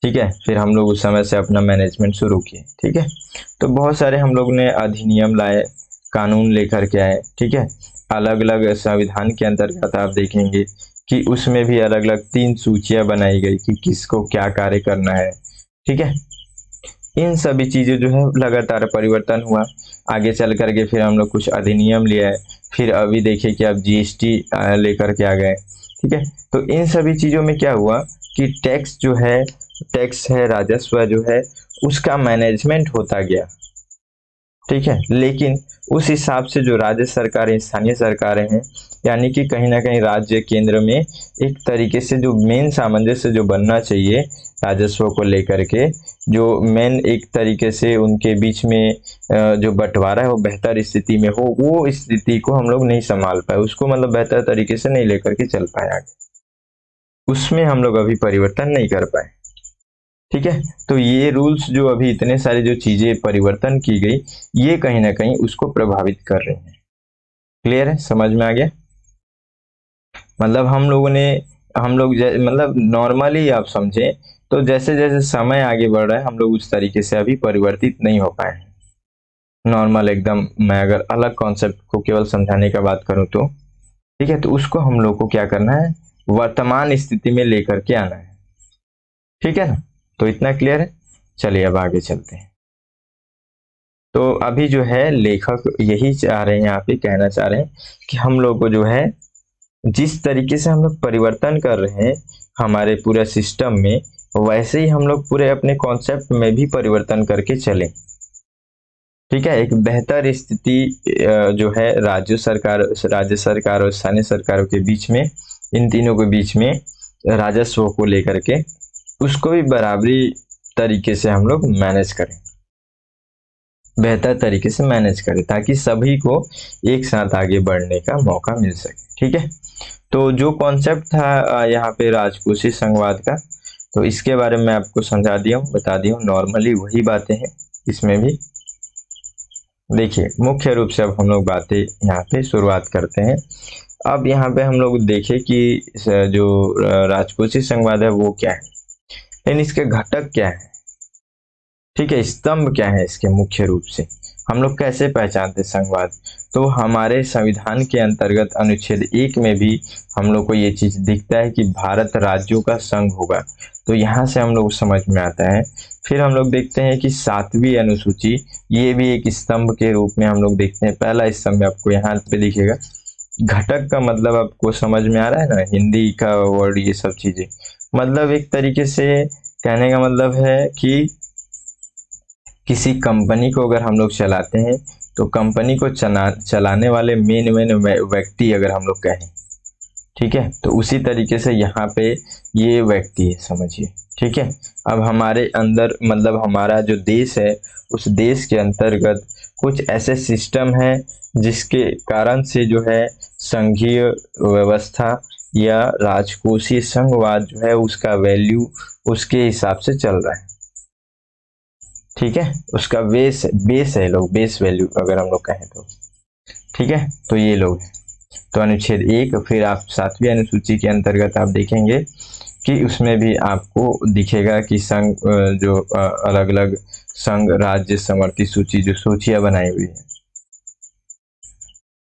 S1: ठीक है, फिर हम लोग उस समय से अपना मैनेजमेंट शुरू किए। ठीक है, तो बहुत सारे हम लोग ने अधिनियम लाए, कानून लेकर के आए। ठीक है, अलग अलग संविधान के अंतर्गत आप देखेंगे कि उसमें भी अलग अलग 3 सूचियां बनाई गई कि किसको क्या कार्य करना है। ठीक है, इन सभी चीजें जो है लगातार परिवर्तन हुआ, आगे चल करके फिर हम लोग कुछ अधिनियम लिया है, फिर अभी देखिए कि अब जीएसटी लेकर के आ गए। ठीक है, तो इन सभी चीजों में क्या हुआ कि टैक्स है, राजस्व जो है, उसका मैनेजमेंट होता गया। ठीक है, लेकिन उस हिसाब से जो राज्य सरकारें, स्थानीय सरकारें हैं, यानी कि कहीं ना कहीं राज्य केंद्र में एक तरीके से जो मेन सामंजस्य जो बनना चाहिए राजस्व को लेकर के, जो मेन एक तरीके से उनके बीच में जो बंटवारा है वो बेहतर स्थिति में हो, वो स्थिति को हम लोग नहीं संभाल पाए, उसको मतलब बेहतर तरीके से नहीं लेकर के चल पाए आगे, उसमें हम लोग अभी परिवर्तन नहीं कर पाए। ठीक है, तो ये रूल्स जो अभी इतने सारे जो चीजें परिवर्तन की गई, ये कहीं ना कहीं उसको प्रभावित कर रहे हैं। क्लियर है, समझ में आ गया। मतलब हम लोग मतलब नॉर्मली आप समझें तो जैसे जैसे समय आगे बढ़ रहा है, हम लोग उस तरीके से अभी परिवर्तित नहीं हो पाए हैं। नॉर्मल एकदम, मैं अगर अलग कॉन्सेप्ट को केवल समझाने का बात करूं तो ठीक है, तो उसको हम लोग को क्या करना है, वर्तमान स्थिति में लेकर के आना है। ठीक है ना, तो इतना क्लियर है। चलिए अब आगे चलते हैं। तो अभी जो है लेखक यही चाह रहे हैं, यहाँ पे कहना चाह रहे हैं कि हम लोग को जो है, जिस तरीके से हम लोग परिवर्तन कर रहे हैं हमारे पूरे सिस्टम में, वैसे ही हम लोग पूरे अपने कॉन्सेप्ट में भी परिवर्तन करके चले। ठीक है, एक बेहतर स्थिति जो है राज्य सरकार और स्थानीय सरकारों के बीच में, इन तीनों के बीच में राजस्व को लेकर के, उसको भी बराबरी तरीके से हम लोग मैनेज करें। बेहतर तरीके से मैनेज करे, ताकि सभी को एक साथ आगे बढ़ने का मौका मिल सके। ठीक है, तो जो कॉन्सेप्ट था यहाँ पे राजकोषीय संघवाद का, तो इसके बारे में आपको समझा दिया हूँ, बता दिया हूँ। नॉर्मली वही बातें हैं इसमें भी। देखिए, मुख्य रूप से अब हम लोग बातें यहाँ पे शुरुआत करते हैं। अब यहाँ पे हम लोग देखें कि जो राजकोषीय संघवाद है वो क्या है, लेकिन इसके घटक क्या है, ठीक है, स्तंभ क्या है इसके मुख्य रूप से, हम लोग कैसे पहचानते संघवाद। तो हमारे संविधान के अंतर्गत अनुच्छेद 1 में भी हम लोग को ये चीज दिखता है कि भारत राज्यों का संघ होगा, तो यहाँ से हम लोग समझ में आता है। फिर हम लोग देखते हैं कि 7वीं अनुसूची, ये भी एक स्तंभ के रूप में हम लोग देखते हैं। पहला स्तंभ आपको यहाँ पे दिखेगा। घटक का मतलब आपको समझ में आ रहा है ना, हिंदी का वर्ड ये सब चीजें, मतलब एक तरीके से कहने का मतलब है कि किसी कंपनी को अगर हम लोग चलाते हैं, तो कंपनी को चलाने वाले मेन मेन व्यक्ति अगर हम लोग कहें, ठीक है, तो उसी तरीके से यहाँ पे ये व्यक्ति है, समझिए। ठीक है, अब हमारे अंदर मतलब हमारा जो देश है, उस देश के अंतर्गत कुछ ऐसे सिस्टम है जिसके कारण से जो है संघीय व्यवस्था या राजकोषीय संघवाद जो है उसका वैल्यू उसके हिसाब से चल रहा है। ठीक है, उसका बेस बेस है लोग, बेस वैल्यू अगर हम लोग कहें तो। ठीक है, तो ये लोग हैं। तो अनुच्छेद 1, फिर आप 7वीं अनुसूची के अंतर्गत आप देखेंगे कि उसमें भी आपको दिखेगा कि संघ जो अलग अलग संघ राज्य समर्थित सूची, जो सूचियां बनाई हुई है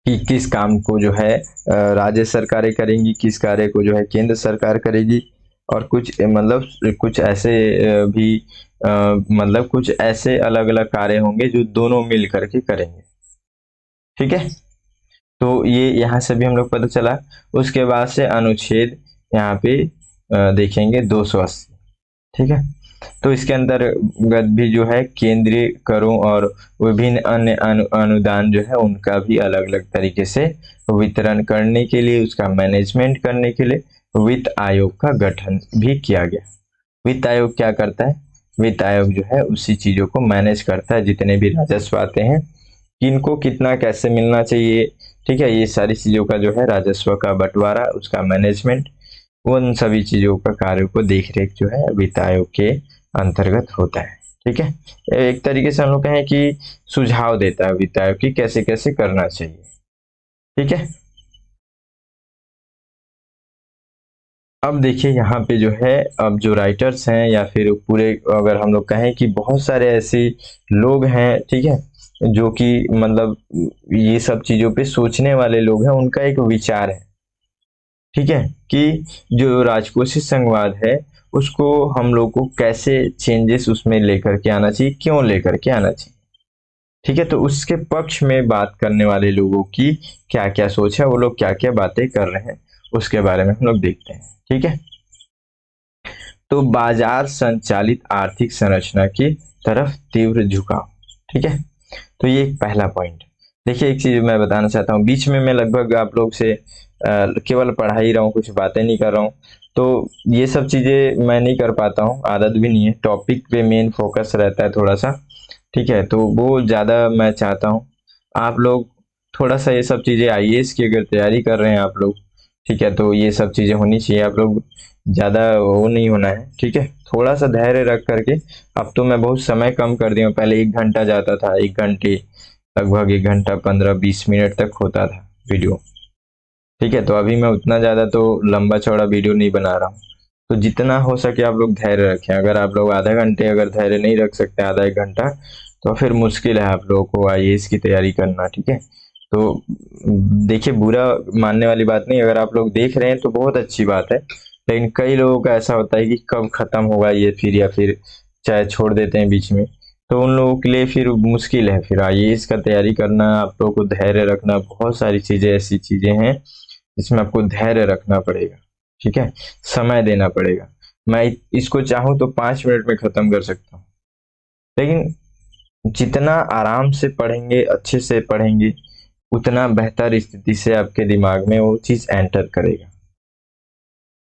S1: कि किस काम को जो है राज्य सरकारें करेंगी, किस कार्य को जो है केंद्र सरकार करेगी, और कुछ मतलब कुछ ऐसे भी मतलब कुछ ऐसे अलग अलग कार्य होंगे जो दोनों मिल करके करेंगे। ठीक है, तो ये यहाँ से भी हम लोग पता चला। उसके बाद से अनुच्छेद यहाँ पे देखेंगे 280। ठीक है, तो इसके अंतर्गत भी जो है केंद्रीय करों और विभिन्न अन्य अनुदान जो है उनका भी अलग अलग तरीके से वितरण करने के लिए, उसका मैनेजमेंट करने के लिए वित्त आयोग का गठन भी किया गया। वित्त आयोग क्या करता है, वित्त आयोग जो है उसी चीजों को मैनेज करता है, जितने भी राजस्व आते हैं किनको कितना कैसे मिलना चाहिए। ठीक है, ये सारी चीजों का जो है राजस्व का बंटवारा, उसका मैनेजमेंट, उन सभी चीजों का कार्य को देख रेख जो है वित्त आयोग के अंतर्गत होता है। ठीक है, एक तरीके से हम लोग कहें कि सुझाव देता है वित्त आयोग की कैसे कैसे करना चाहिए। ठीक है, अब देखिए यहाँ पे जो है, अब जो राइटर्स हैं या फिर पूरे अगर हम लोग कहें कि बहुत सारे ऐसे लोग हैं, ठीक है, जो कि मतलब ये सब चीजों पे सोचने वाले लोग हैं, उनका एक विचार है। ठीक है, कि जो राजकोषीय संघवाद है उसको हम लोग को कैसे चेंजेस उसमें लेकर के आना चाहिए, क्यों लेकर के आना चाहिए। ठीक है, तो उसके पक्ष में बात करने वाले लोगों की क्या क्या सोच है, वो लोग क्या क्या बातें कर रहे हैं, उसके बारे में हम लोग देखते हैं। ठीक है, तो बाजार संचालित आर्थिक संरचना की तरफ तीव्र झुकाव। ठीक है, तो ये एक पहला पॉइंट। देखिए, एक चीज मैं बताना चाहता हूँ, बीच में मैं लगभग आप लोग से केवल पढ़ा ही रहा हूँ, कुछ बातें नहीं कर रहा हूँ, तो ये सब चीजें मैं नहीं कर पाता हूँ, आदत भी नहीं है। टॉपिक पे मेन फोकस रहता है थोड़ा सा। ठीक है, तो वो ज्यादा मैं चाहता हूँ आप लोग थोड़ा सा ये सब चीजें, आईएएस की अगर तैयारी कर रहे हैं आप लोग, ठीक है, तो ये सब चीजें होनी चाहिए। आप लोग ज्यादा वो नहीं होना है। ठीक है, थोड़ा सा धैर्य रख करके। अब तो मैं बहुत समय कम कर दिया हूँ, पहले 1 घंटा जाता था, 1 घंटे, लगभग 1 घंटा 15-20 मिनट तक होता था वीडियो। ठीक है, तो अभी मैं उतना ज्यादा तो लंबा चौड़ा वीडियो नहीं बना रहा हूँ। तो जितना हो सके आप लोग धैर्य रखें। अगर आप लोग आधा घंटे अगर धैर्य नहीं रख सकते, आधा 1 घंटा, तो फिर मुश्किल है आप लोगों को आईएएस की तैयारी करना। ठीक है, तो देखिए, बुरा मानने वाली बात नहीं, अगर आप लोग देख रहे हैं तो बहुत अच्छी बात है, लेकिन कई लोगों का ऐसा होता है कि कब खत्म होगा ये, फिर या फिर चाहे छोड़ देते हैं बीच में, तो उन लोगों के लिए फिर मुश्किल है। फिर आईएएस का तैयारी करना, आप लोगों को धैर्य रखना, बहुत सारी चीजें ऐसी चीजें हैं जिसमें आपको धैर्य रखना पड़ेगा। ठीक है, समय देना पड़ेगा। मैं इसको चाहूँ तो 5 मिनट में खत्म कर सकता हूँ, लेकिन जितना आराम से पढ़ेंगे, अच्छे से पढ़ेंगे, उतना बेहतर स्थिति से आपके दिमाग में वो चीज एंटर करेगा।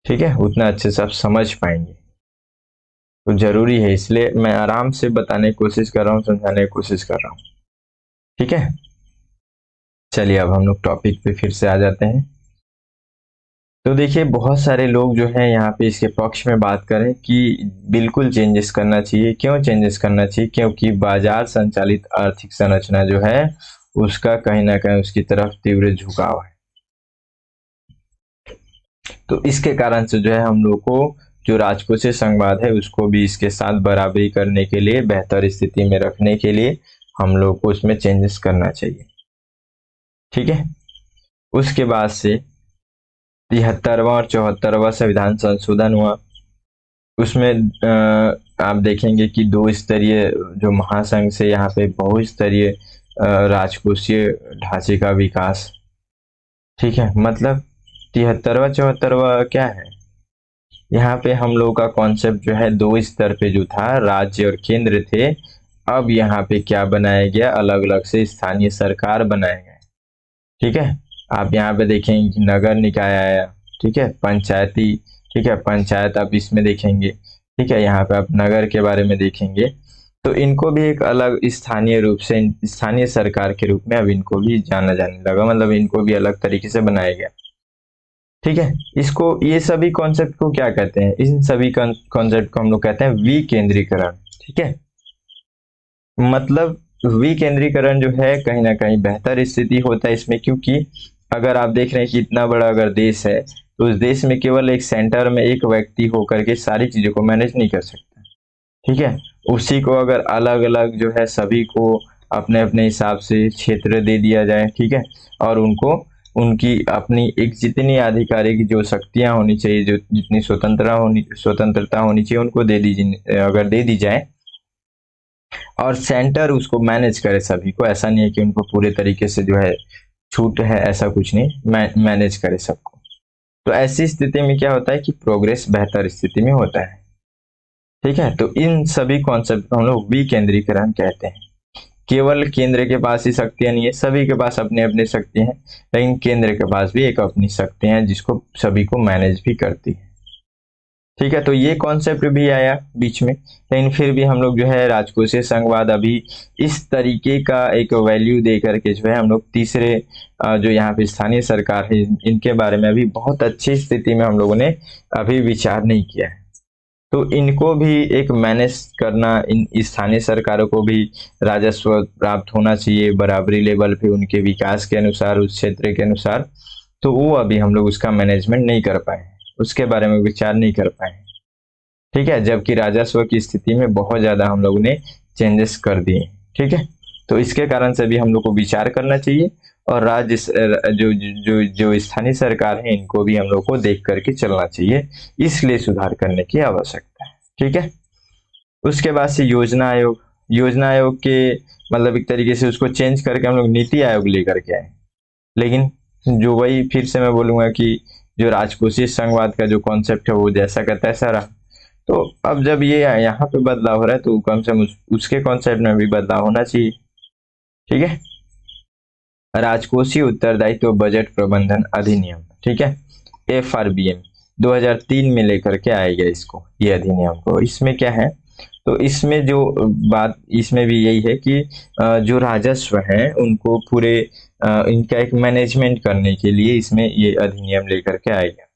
S1: ठीक है, उतना अच्छे से आप समझ पाएंगे। तो जरूरी है, इसलिए मैं आराम से बताने की कोशिश कर रहा हूँ, समझाने की कोशिश कर रहा हूँ। ठीक है, चलिए अब हम लोग टॉपिक पे फिर से आ जाते हैं। तो देखिए बहुत सारे लोग जो हैं यहाँ पे इसके पक्ष में बात करें कि बिल्कुल चेंजेस करना चाहिए। क्यों चेंजेस करना चाहिए? क्योंकि बाजार संचालित आर्थिक संरचना जो है उसका कहीं ना कहीं उसकी तरफ तीव्र झुकाव है। तो इसके कारण से जो है हम लोग को जो राजकोषीय संघवाद है उसको भी इसके साथ बराबरी करने के लिए, बेहतर स्थिति में रखने के लिए हम लोग को उसमें चेंजेस करना चाहिए। ठीक है, उसके बाद से 73वां और 74वां संविधान संशोधन हुआ। उसमें आप देखेंगे कि दो स्तरीय जो महासंघ से यहाँ पे बहुस्तरीय राजकोषीय ढांचे का विकास। ठीक है, मतलब 73वां 74वां क्या है, यहाँ पे हम लोग का कॉन्सेप्ट जो है दो स्तर पे जो था, राज्य और केंद्र थे, अब यहाँ पे क्या बनाया गया, अलग अलग से स्थानीय सरकार बनाए गए। ठीक है, आप यहाँ पे देखेंगे कि नगर निकाय आया। ठीक है, पंचायती, ठीक है, पंचायत आप इसमें देखेंगे। ठीक है, यहाँ पे आप नगर के बारे में देखेंगे, तो इनको भी एक अलग स्थानीय रूप से, स्थानीय सरकार के रूप में अब इनको भी जाना जाने लगा, मतलब इनको भी अलग तरीके से बनाया गया। ठीक है, इसको, ये सभी कॉन्सेप्ट को क्या कहते हैं, इन सभी कॉन्सेप्ट को हम लोग कहते हैं विकेंद्रीकरण। ठीक है, मतलब विकेंद्रीकरण जो है कहीं ना कहीं बेहतर स्थिति होता है इसमें, क्योंकि अगर आप देख रहे हैं कि इतना बड़ा अगर देश है तो उस देश में केवल एक सेंटर में एक व्यक्ति होकर के सारी चीजों को मैनेज नहीं कर सकता। ठीक है, उसी को अगर अलग अलग जो है सभी को अपने अपने हिसाब से क्षेत्र दे दिया जाए, ठीक है, और उनको उनकी अपनी एक जितनी आधिकारिक जो शक्तियां होनी चाहिए, जो जितनी स्वतंत्रता होनी चाहिए उनको दे दीजिए, अगर दे दी जाए, और सेंटर उसको मैनेज करे सभी को, ऐसा नहीं है कि उनको पूरे तरीके से जो है छूट है, ऐसा कुछ नहीं, मैनेज करे सबको, तो ऐसी स्थिति में क्या होता है कि प्रोग्रेस बेहतर स्थिति में होता है। ठीक है, तो इन सभी कॉन्सेप्ट को हम लोग विकेंद्रीकरण कहते हैं। केवल केंद्र के पास ही शक्तियां नहीं है, सभी के पास अपनी अपनी शक्ति हैं, लेकिन केंद्र के पास भी एक अपनी शक्ति है जिसको सभी को मैनेज भी करती है। ठीक है, तो ये कॉन्सेप्ट भी आया बीच में, लेकिन फिर भी हम लोग जो है राजकोषीय संघवाद अभी इस तरीके का एक वैल्यू दे करके जो है हम लोग तीसरे जो यहाँ पे स्थानीय सरकार है इनके बारे में अभी बहुत अच्छी स्थिति में हम लोगों ने अभी विचार नहीं किया है। तो इनको भी एक मैनेज करना, इन स्थानीय सरकारों को भी राजस्व प्राप्त होना चाहिए बराबरी लेवल पे उनके विकास के अनुसार, उस क्षेत्र के अनुसार, तो वो अभी हम लोग उसका मैनेजमेंट नहीं कर पाए, उसके बारे में विचार नहीं कर पाए। ठीक है, जबकि राजस्व की स्थिति में बहुत ज्यादा हम लोगों ने चेंजेस कर दिए। ठीक है, तो इसके कारण से भी हम लोग को विचार करना चाहिए, और राज्य जो जो जो स्थानीय सरकार है इनको भी हम लोग को देख करके चलना चाहिए, इसलिए सुधार करने की आवश्यकता है। ठीक है, उसके बाद से योजना आयोग। योजना आयोग के मतलब एक तरीके से उसको चेंज करके हम लोग नीति आयोग लेकर के आए, लेकिन जो वही फिर से मैं बोलूंगा कि जो राजकोषीय संघवाद का जो कॉन्सेप्ट है वो जैसा का तैसा रहा। तो अब जब ये यहाँ पे बदलाव हो रहा है तो कम से कम उसके कॉन्सेप्ट में भी बदलाव होना चाहिए। ठीक है, राजकोषीय उत्तरदायित्व बजट प्रबंधन अधिनियम, ठीक है, FRBM 2003 में लेकर के आएगा इसको, ये अधिनियम को। इसमें क्या है, तो इसमें जो बात इसमें भी यही है कि जो राजस्व है उनको पूरे इनका एक मैनेजमेंट करने के लिए इसमें ये अधिनियम लेकर के आएगा,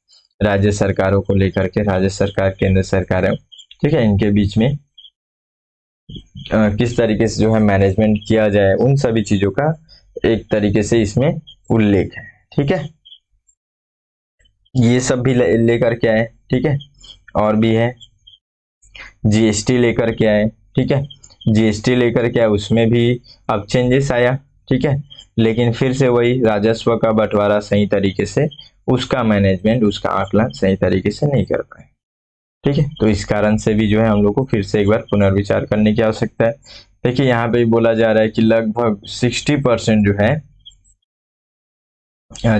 S1: राज्य सरकारों को लेकर के, राज्य सरकार केंद्र सरकार है, ठीक है, इनके बीच में किस तरीके से जो है मैनेजमेंट किया जाए, उन सभी चीजों का एक तरीके से इसमें उल्लेख है। ठीक है, ये सब भी लेकर के आए। ठीक है, और भी है GST लेकर के आए। ठीक है, GST लेकर के आए, उसमें भी अब चेंजेस आया। ठीक है, लेकिन फिर से वही राजस्व का बंटवारा सही तरीके से, उसका मैनेजमेंट, उसका आकलन सही तरीके से नहीं कर पाए। ठीक है, तो इस कारण से भी जो है हम लोग को फिर से एक बार पुनर्विचार करने की आवश्यकता है। देखिए यहाँ पे बोला जा रहा है कि लगभग 60% जो है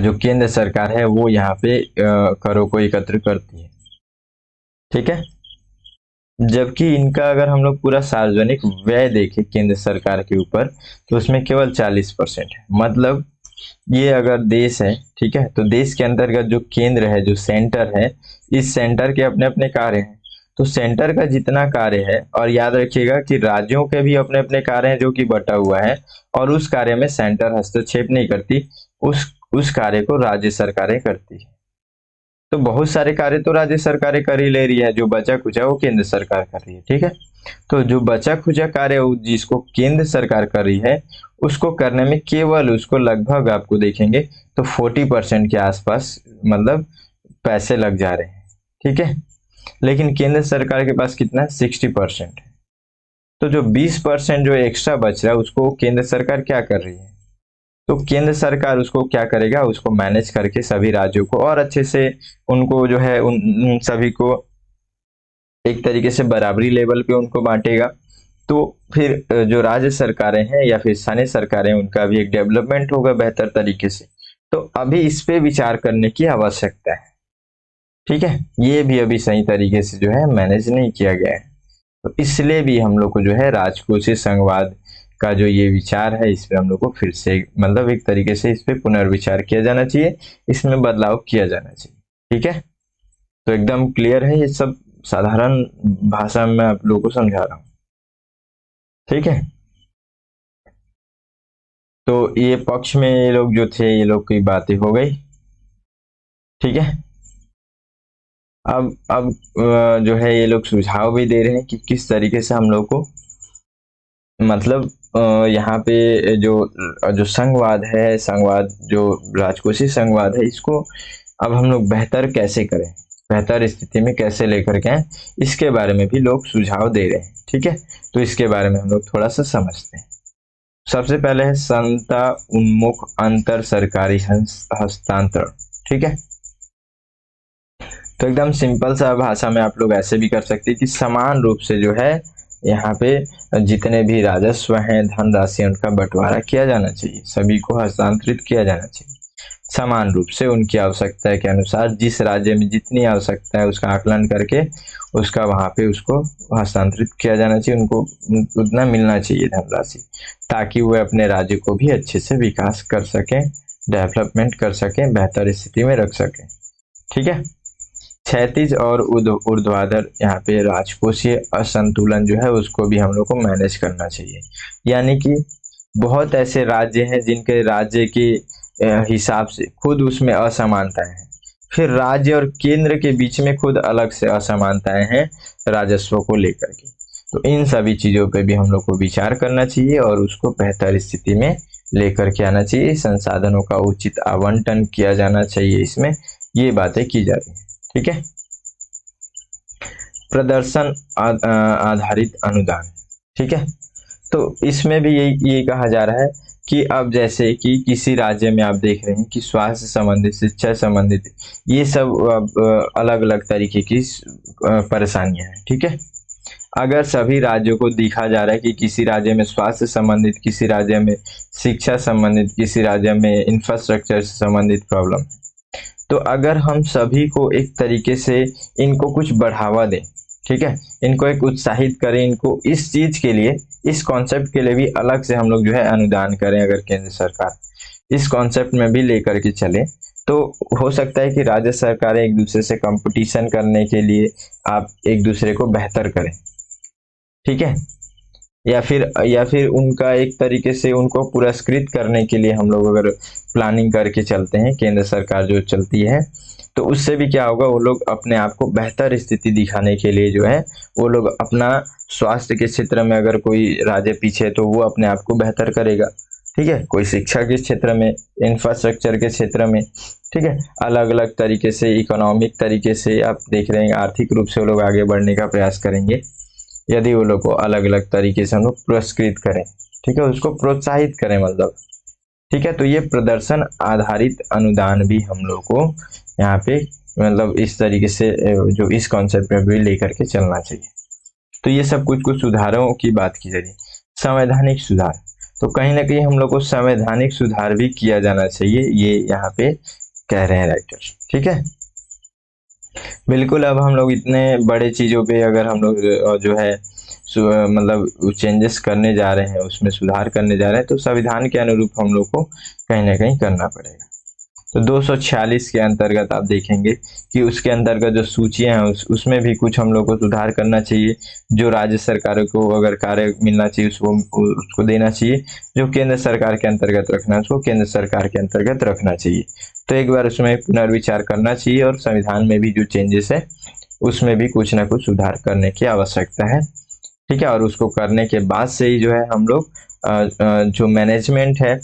S1: जो केंद्र सरकार है वो यहाँ पे करों को एकत्र करती है। ठीक है, जबकि इनका अगर हम लोग पूरा सार्वजनिक व्यय देखें केंद्र सरकार के ऊपर तो उसमें केवल 40% है। मतलब ये अगर देश है, ठीक है, तो देश के अंतर्गत जो केंद्र है, जो सेंटर है, इस सेंटर के अपने अपने कार्य हैं, तो सेंटर का जितना कार्य है, और याद रखिएगा कि राज्यों के भी अपने अपने कार्य हैं जो कि बटा हुआ है, और उस कार्य में सेंटर हस्तक्षेप नहीं करती, उस कार्य को राज्य सरकारें करती है। तो बहुत सारे कार्य तो राज्य सरकारें कर ही ले रही है, जो बचा खुचा वो केंद्र सरकार कर रही है। ठीक है, तो जो बचा खुचा कार्य जिसको केंद्र सरकार कर रही है, उसको करने में केवल उसको लगभग आपको देखेंगे तो 40% के आसपास मतलब पैसे लग जा रहे हैं। ठीक है, लेकिन केंद्र सरकार के पास कितना है, 60% है। तो जो 20% जो एक्स्ट्रा बच रहा है उसको केंद्र सरकार क्या कर रही है, तो केंद्र सरकार उसको क्या करेगा, उसको मैनेज करके सभी राज्यों को और अच्छे से उनको जो है उन सभी को एक तरीके से बराबरी लेवल पे उनको बांटेगा। तो फिर जो राज्य सरकारें हैं या फिर स्थानीय सरकारें, उनका भी एक डेवलपमेंट होगा बेहतर तरीके से। तो अभी इस पे विचार करने की आवश्यकता है। ठीक है, ये भी अभी सही तरीके से जो है मैनेज नहीं किया गया है, तो इसलिए भी हम लोग को जो है राजकोषीय संघवाद का जो ये विचार है, इस पे हम लोग को फिर से मतलब एक तरीके से इस पे पुनर्विचार किया जाना चाहिए, इसमें बदलाव किया जाना चाहिए। ठीक है, तो एकदम क्लियर है, ये सब साधारण भाषा में आप लोगों को समझा रहा हूँ। ठीक है, तो ये पक्ष में ये लोग जो थे, ये लोग की बातें हो गई। ठीक है, अब जो है ये लोग सुझाव भी दे रहे हैं कि किस तरीके से हम लोग को मतलब यहाँ पे जो संघवाद है, संघवाद जो राजकोषीय संघवाद है, इसको अब हम लोग बेहतर कैसे करें, बेहतर स्थिति में कैसे लेकर के आए, इसके बारे में भी लोग सुझाव दे रहे हैं। ठीक है, तो इसके बारे में हम लोग थोड़ा सा समझते हैं। सबसे पहले है समता उन्मुख अंतर सरकारी हस्तांतरण। ठीक है, तो एकदम सिंपल सा भाषा में आप लोग ऐसे भी कर सकते हैं कि समान रूप से जो है यहाँ पे जितने भी राजस्व हैं, धनराशि, उनका बंटवारा किया जाना चाहिए, सभी को हस्तांतरित किया जाना चाहिए समान रूप से, उनकी आवश्यकता के अनुसार। जिस राज्य में जितनी आवश्यकता है उसका आकलन करके उसका वहां पे उसको हस्तांतरित किया जाना चाहिए, उनको उतना मिलना चाहिए धनराशि, ताकि वो अपने राज्य को भी अच्छे से विकास कर सकें, डेवलपमेंट कर सकें, बेहतर स्थिति में रख सकें। ठीक है, क्षैतिज और ऊर्ध्वाधर यहाँ पे राजकोषीय असंतुलन जो है उसको भी हम लोग को मैनेज करना चाहिए। यानी कि बहुत ऐसे राज्य हैं जिनके राज्य के हिसाब से खुद उसमें असमानताएं हैं, फिर राज्य और केंद्र के बीच में खुद अलग से असमानताएं हैं राजस्व को लेकर के। तो इन सभी चीजों पे भी हम लोग को विचार करना चाहिए और उसको बेहतर स्थिति में लेकर के आना चाहिए, संसाधनों का उचित आवंटन किया जाना चाहिए, इसमें ये बातें की जा रही है। ठीक है, प्रदर्शन आधारित अनुदान। ठीक है, तो इसमें भी यही कहा जा रहा है कि अब जैसे कि किसी राज्य में आप देख रहे हैं कि स्वास्थ्य संबंधित, शिक्षा संबंधित, ये सब अलग अलग तरीके की परेशानियां हैं। ठीक है, अगर सभी राज्यों को दिखा जा रहा है कि किसी राज्य में स्वास्थ्य संबंधित, किसी राज्य में शिक्षा संबंधित, किसी राज्य में इंफ्रास्ट्रक्चर से संबंधित प्रॉब्लम है, तो अगर हम सभी को एक तरीके से इनको कुछ बढ़ावा दें, ठीक है, इनको एक उत्साहित करें, इनको इस चीज के लिए, इस कॉन्सेप्ट के लिए भी अलग से हम लोग जो है अनुदान करें, अगर केंद्र सरकार इस कॉन्सेप्ट में भी लेकर के चले, तो हो सकता है कि राज्य सरकारें एक दूसरे से कंपटीशन करने के लिए आप एक दूसरे को बेहतर करें। ठीक है, या फिर उनका एक तरीके से उनको पुरस्कृत करने के लिए हम लोग अगर प्लानिंग करके चलते हैं, केंद्र सरकार जो चलती है, तो उससे भी क्या होगा, वो लोग अपने आप को बेहतर स्थिति दिखाने के लिए जो है वो लोग अपना स्वास्थ्य के क्षेत्र में अगर कोई राज्य पीछे तो वो अपने आप को बेहतर करेगा। ठीक है, कोई शिक्षा के क्षेत्र में, इंफ्रास्ट्रक्चर के क्षेत्र में, ठीक है, अलग अलग तरीके से, इकोनॉमिक तरीके से आप देख रहे हैं आर्थिक रूप से वो लोग आगे बढ़ने का प्रयास करेंगे यदि वो लोग को अलग अलग तरीके से हम लोग पुरस्कृत करें। ठीक है, उसको प्रोत्साहित करें मतलब। ठीक है, तो ये प्रदर्शन आधारित अनुदान भी हम लोग को यहाँ पे मतलब इस तरीके से जो इस कॉन्सेप्ट में भी लेकर के चलना चाहिए। तो ये सब कुछ सुधारों की बात की जा रही है। संवैधानिक सुधार, तो कहीं ना कहीं हम लोग को संवैधानिक सुधार भी किया जाना चाहिए, ये यहाँ पे कह रहे हैं राइटर। ठीक है, बिल्कुल। अब हम लोग इतने बड़े चीजों पे अगर हम लोग जो है मतलब चेंजेस करने जा रहे हैं, उसमें सुधार करने जा रहे हैं, तो संविधान के अनुरूप हम लोग को कहीं ना कहीं करना पड़ेगा। तो 246 के अंतर्गत आप देखेंगे कि उसके अंतर्गत जो सूचियां हैं उसमें भी कुछ हम लोग को सुधार करना चाहिए। जो राज्य सरकारों को अगर कार्य मिलना चाहिए उसको देना चाहिए, जो केंद्र सरकार के अंतर्गत रखना है उसको केंद्र सरकार के अंतर्गत रखना चाहिए। तो एक बार उसमें पुनर्विचार करना चाहिए और संविधान में भी जो चेंजेस है उसमें भी कुछ ना कुछ सुधार करने की आवश्यकता है। ठीक है, और उसको करने के बाद से ही जो है हम लोग जो मैनेजमेंट है,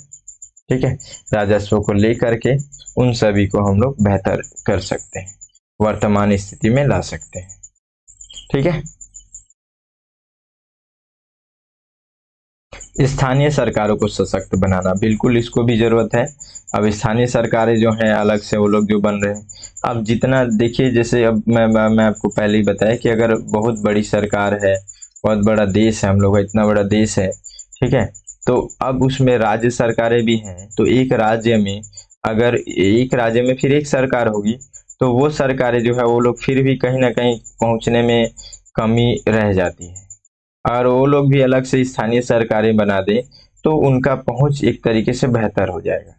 S1: ठीक है, राजस्व को लेकर के उन सभी को हम लोग बेहतर कर सकते हैं, वर्तमान स्थिति में ला सकते हैं। ठीक है, स्थानीय सरकारों को सशक्त बनाना, बिल्कुल इसको भी जरूरत है। अब स्थानीय सरकारें जो हैं अलग से वो लोग जो बन रहे हैं, अब जितना देखिए, जैसे अब मैं आपको पहले ही बताया कि अगर बहुत बड़ी सरकार है, बहुत बड़ा देश है, हम लोग का इतना बड़ा देश है, ठीक है, तो अब उसमें राज्य सरकारें भी हैं। तो एक राज्य में, अगर एक राज्य में फिर एक सरकार होगी, तो वो सरकारें जो है वो लोग फिर भी कहीं ना कहीं पहुंचने में कमी रह जाती है। और वो लोग भी अलग से स्थानीय सरकारें बना दें तो उनका पहुंच एक तरीके से बेहतर हो जाएगा।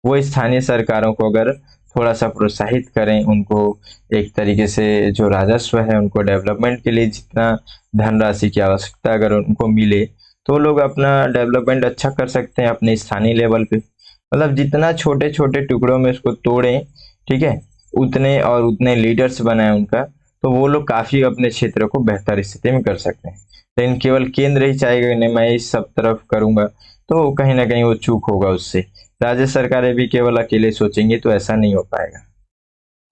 S1: वो स्थानीय सरकारों को अगर थोड़ा सा प्रोत्साहित करें, उनको एक तरीके से जो राजस्व है उनको डेवलपमेंट के लिए जितना धनराशि की आवश्यकता अगर उनको मिले, तो लोग अपना डेवलपमेंट अच्छा कर सकते हैं अपने स्थानीय लेवल पे। मतलब जितना छोटे छोटे टुकड़ों में उसको तोड़ें, ठीक है, उतने और उतने लीडर्स बनाएं उनका, तो वो लोग काफी अपने क्षेत्र को बेहतर स्थिति में कर सकते हैं। लेकिन केवल केंद्र ही चाहेगा कि नहीं मैं इस सब तरफ करूंगा, तो कहीं ना कहीं वो चूक होगा उससे। राज्य सरकारें भी केवल अकेले सोचेंगे तो ऐसा नहीं हो पाएगा।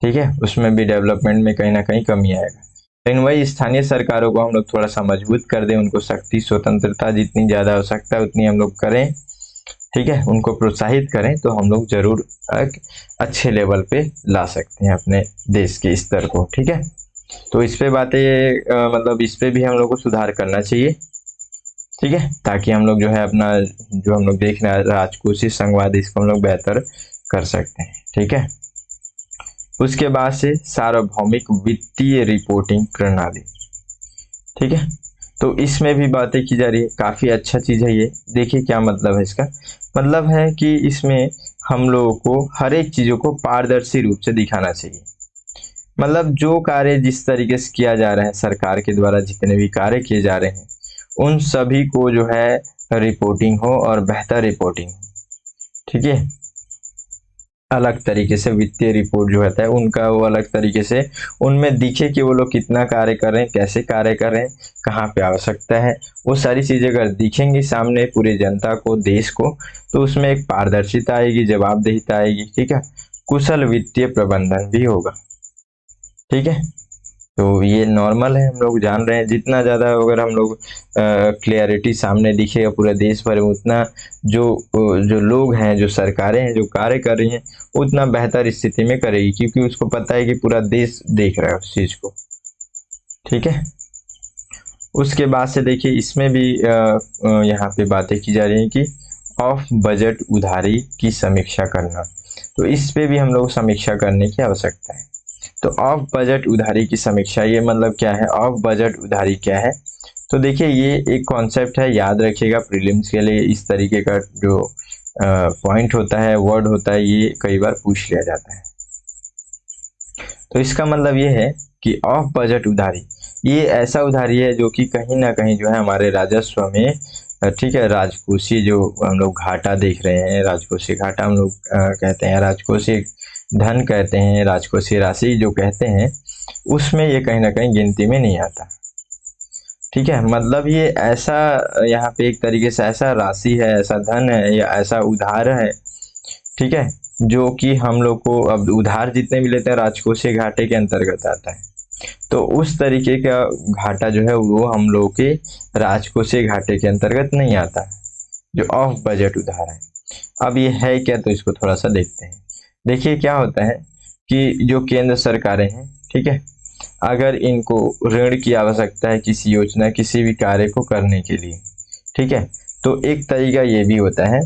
S1: ठीक है, उसमें भी डेवलपमेंट में कहीं ना कहीं कमी आएगा। लेकिन वही स्थानीय सरकारों को हम लोग थोड़ा सा मजबूत कर दें, उनको शक्ति स्वतंत्रता जितनी ज्यादा आवश्यकता है उतनी हम लोग करें, ठीक है, उनको प्रोत्साहित करें, तो हम लोग जरूर एक अच्छे लेवल पे ला सकते हैं अपने देश के स्तर को। ठीक है, तो इस पे बातें मतलब इस पे भी हम लोग को सुधार करना चाहिए। ठीक है, ताकि हम लोग जो है अपना जो हम लोग देख रहे हैं राजकोषीय संघवाद, इसको हम लोग बेहतर कर सकते हैं। ठीक है, उसके बाद से सार्वभौमिक वित्तीय रिपोर्टिंग प्रणाली। ठीक है, तो इसमें भी बातें की जा रही है, काफी अच्छा चीज है ये। देखिए क्या मतलब है इसका, मतलब है कि इसमें हम लोगों को हर एक चीजों को पारदर्शी रूप से दिखाना चाहिए। मतलब जो कार्य जिस तरीके से किया जा रहा है, सरकार के द्वारा जितने भी कार्य किए जा रहे हैं उन सभी को जो है रिपोर्टिंग हो और बेहतर रिपोर्टिंग हो। ठीक है, अलग तरीके से वित्तीय रिपोर्ट जो होता है उनका वो अलग तरीके से उनमें दिखे कि वो लोग कितना कार्य कर रहे हैं, कैसे कार्य कर रहे हैं, कहाँ पे आवश्यकता है, वो सारी चीजें अगर दिखेंगी सामने पूरी जनता को, देश को, तो उसमें एक पारदर्शिता आएगी, जवाबदेहिता आएगी। ठीक है, कुशल वित्तीय प्रबंधन भी होगा। ठीक है, तो ये नॉर्मल है, हम लोग जान रहे हैं जितना ज़्यादा अगर हम लोग क्लियरिटी सामने दिखेगा पूरे देश भर में, उतना जो जो लोग हैं, जो सरकारें हैं, जो कार्य कर रही हैं, उतना बेहतर स्थिति में करेगी, क्योंकि उसको पता है कि पूरा देश देख रहा है उस चीज़ को। ठीक है, उसके बाद से देखिए इसमें भी यहाँ पे बातें की जा रही हैं कि ऑफ बजट उधारी की समीक्षा करना। तो इस पे भी हम लोग समीक्षा करने की आवश्यकता है। तो ऑफ बजट उधारी की समीक्षा, ये मतलब क्या है, ऑफ बजट उधारी क्या है? तो देखिए ये एक कॉन्सेप्ट है, याद रखिएगा प्रीलिम्स के लिए इस तरीके का जो पॉइंट होता है, वर्ड होता है, ये कई बार पूछ लिया जाता है। तो इसका मतलब ये है कि ऑफ बजट उधारी ये ऐसा उधारी है जो कि कहीं ना कहीं जो है हमारे राजस्व में, ठीक है, राजकोषीय जो हम लोग घाटा देख रहे हैं, राजकोषीय घाटा हम लोग कहते हैं, राजकोषीय धन कहते हैं, राजकोषीय राशि जो कहते हैं, उसमें ये कहीं ना कहीं गिनती में नहीं आता। ठीक है, मतलब ये ऐसा, यहाँ पे एक तरीके से ऐसा राशि है, ऐसा धन है या ऐसा उधार है, ठीक है, जो कि हम लोग को अब उधार जितने भी लेते हैं राजकोषीय घाटे के अंतर्गत आता है। तो उस तरीके का घाटा जो है वो हम लोग के राजकोषीय घाटे के अंतर्गत नहीं आता है, जो ऑफ बजट उधार है। अब ये है क्या, तो इसको थोड़ा सा देखते हैं। देखिए क्या होता है कि जो केंद्र सरकारें हैं, ठीक है, अगर इनको ऋण की आवश्यकता है किसी योजना, किसी भी कार्य को करने के लिए, ठीक है, तो एक तरीका ये भी होता है,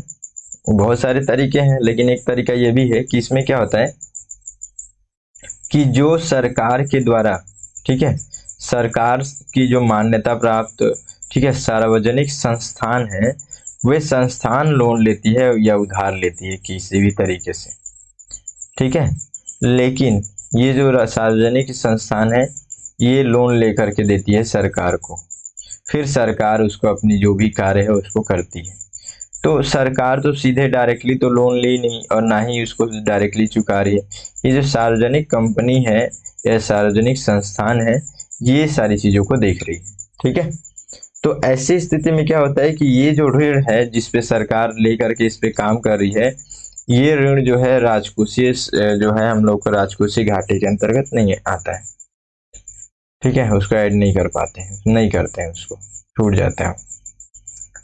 S1: बहुत सारे तरीके हैं लेकिन एक तरीका ये भी है कि इसमें क्या होता है कि जो सरकार के द्वारा, ठीक है, सरकार की जो मान्यता प्राप्त, ठीक है, सार्वजनिक संस्थान है, वे संस्थान लोन लेती है या उधार लेती है किसी भी तरीके से। ठीक है। लेकिन ये जो सार्वजनिक संस्थान है ये लोन लेकर के देती है सरकार को, फिर सरकार उसको अपनी जो भी कार्य है उसको करती है। तो सरकार तो सीधे डायरेक्टली तो लोन ली नहीं और ना ही उसको डायरेक्टली चुका रही है। ये जो सार्वजनिक कंपनी है या सार्वजनिक संस्थान है ये सारी चीजों को देख रही है, ठीक है। तो ऐसी स्थिति में क्या होता है कि ये जो ऋण है जिसपे सरकार लेकर के इस पे काम कर रही है, ये ऋण जो है राजकोषीय जो है हम लोग को राजकोषीय घाटे के अंतर्गत नहीं आता है, ठीक है। उसको ऐड नहीं कर पाते हैं, नहीं करते हैं, उसको छूट जाता है।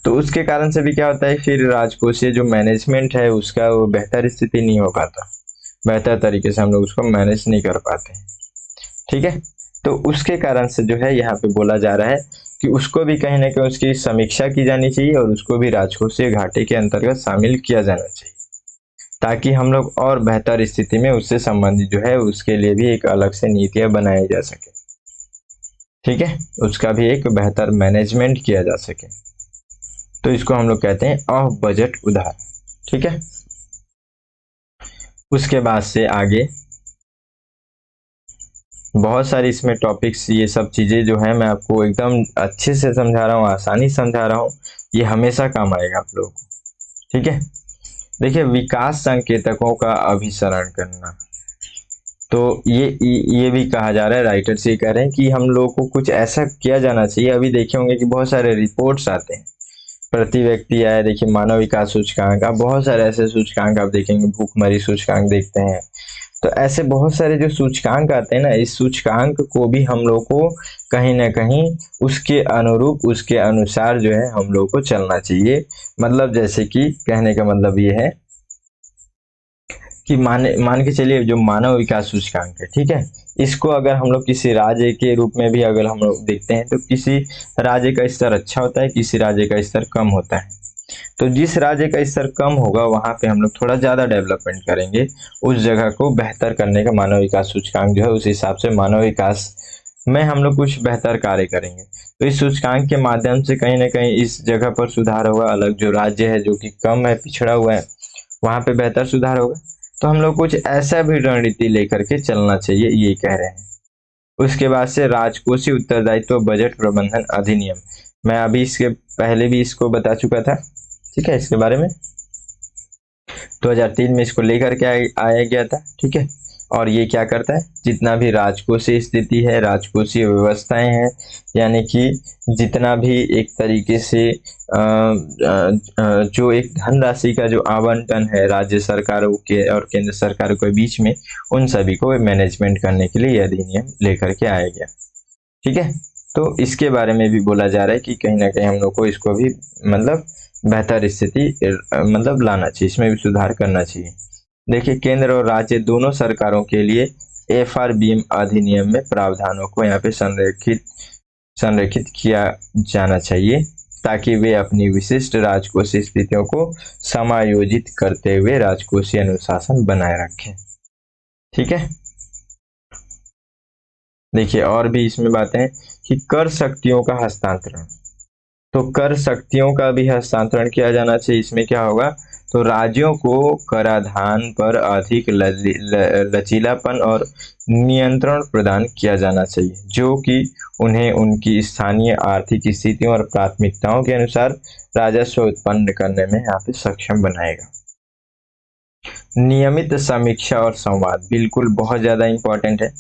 S1: तो उसके कारण से भी क्या होता है फिर राजकोषीय जो मैनेजमेंट है उसका वो बेहतर स्थिति नहीं हो पाता, बेहतर तरीके से हम लोग उसको मैनेज नहीं कर पाते हैं, ठीक है। तो उसके कारण से जो है यहाँ पे बोला जा रहा है कि उसको भी कहीं ना कहीं उसकी समीक्षा की जानी चाहिए और उसको भी राजकोषीय घाटे के अंतर्गत शामिल किया जाना चाहिए, ताकि हम लोग और बेहतर स्थिति में उससे संबंधित जो है उसके लिए भी एक अलग से नीतियां बनाई जा सके, ठीक है। उसका भी एक बेहतर मैनेजमेंट किया जा सके। तो इसको हम लोग कहते हैं ऑफ बजट उधार, ठीक है। उसके बाद से आगे बहुत सारी इसमें टॉपिक्स, ये सब चीजें जो है मैं आपको एकदम अच्छे से समझा रहा हूँ, आसानी समझा रहा हूँ, ये हमेशा काम आएगा आप लोगों को, ठीक है। देखिए, विकास संकेतकों का अभिसरण करना, तो ये भी कहा जा रहा है, राइटर्स ये कह रहे हैं कि हम लोगों को कुछ ऐसा किया जाना चाहिए। अभी देखे होंगे कि बहुत सारे रिपोर्ट्स आते हैं, प्रति व्यक्ति आए, देखिए मानव विकास सूचकांक, आप बहुत सारे ऐसे सूचकांक आप देखेंगे, भूखमरी सूचकांक देखते हैं। तो ऐसे बहुत सारे जो सूचकांक आते हैं ना, इस सूचकांक को भी हम लोग को कहीं ना कहीं उसके अनुरूप, उसके अनुसार जो है हम लोग को चलना चाहिए। मतलब जैसे कि कहने का मतलब ये है कि मान के चलिए जो मानव विकास सूचकांक है, ठीक है, इसको अगर हम लोग किसी राज्य के रूप में भी अगर हम लोग देखते हैं तो किसी राज्य का स्तर अच्छा होता है, किसी राज्य का स्तर कम होता है। तो जिस राज्य का स्तर कम होगा वहां पे हम लोग थोड़ा ज्यादा डेवलपमेंट करेंगे, उस जगह को बेहतर करने का मानव विकास सूचकांक जो है उस हिसाब से मानव विकास में हम लोग कुछ बेहतर कार्य करेंगे। तो इस सूचकांक के माध्यम से कहीं ना कहीं इस जगह पर सुधार होगा, अलग जो राज्य है जो कि कम है, पिछड़ा हुआ है, वहां पे बेहतर सुधार होगा। तो हम लोग कुछ ऐसा भी रणनीति लेकर के चलना चाहिए, ये कह रहे हैं। उसके बाद से राजकोषीय उत्तरदायित्व बजट प्रबंधन अधिनियम, मैं अभी इसके पहले भी इसको बता चुका था, ठीक है, इसके बारे में 2003 में इसको लेकर के आया गया था, ठीक है। और ये क्या करता है, जितना भी राजकोषीय स्थिति है, राजकोषीय व्यवस्थाएं हैं, यानी कि जितना भी एक तरीके से जो एक धनराशि का जो आवंटन है राज्य सरकारों के और केंद्र सरकारों के बीच में, उन सभी को मैनेजमेंट करने के लिए यह अधिनियम लेकर के आया गया, ठीक है। तो इसके बारे में भी बोला जा रहा है कि कहीं ना कहीं हम लोग को इसको भी मतलब बेहतर स्थिति मतलब लाना चाहिए, इसमें भी सुधार करना चाहिए। देखिए, केंद्र और राज्य दोनों सरकारों के लिए FRBM अधिनियम में प्रावधानों को यहाँ पे संरेखित किया जाना चाहिए, ताकि वे अपनी विशिष्ट राजकोषीय स्थितियों को समायोजित करते हुए राजकोषीय अनुशासन बनाए रखें, ठीक है। देखिए, और भी इसमें बातें हैं कि कर शक्तियों का हस्तांतरण, तो कर शक्तियों का भी हस्तांतरण किया जाना चाहिए। इसमें क्या होगा, तो राज्यों को कराधान पर अधिक लचीलापन और नियंत्रण प्रदान किया जाना चाहिए, जो कि उन्हें उनकी स्थानीय आर्थिक स्थितियों और प्राथमिकताओं के अनुसार राजस्व उत्पन्न करने में यहाँ पे सक्षम बनाएगा। नियमित समीक्षा और संवाद, बिल्कुल बहुत ज्यादा इंपॉर्टेंट है।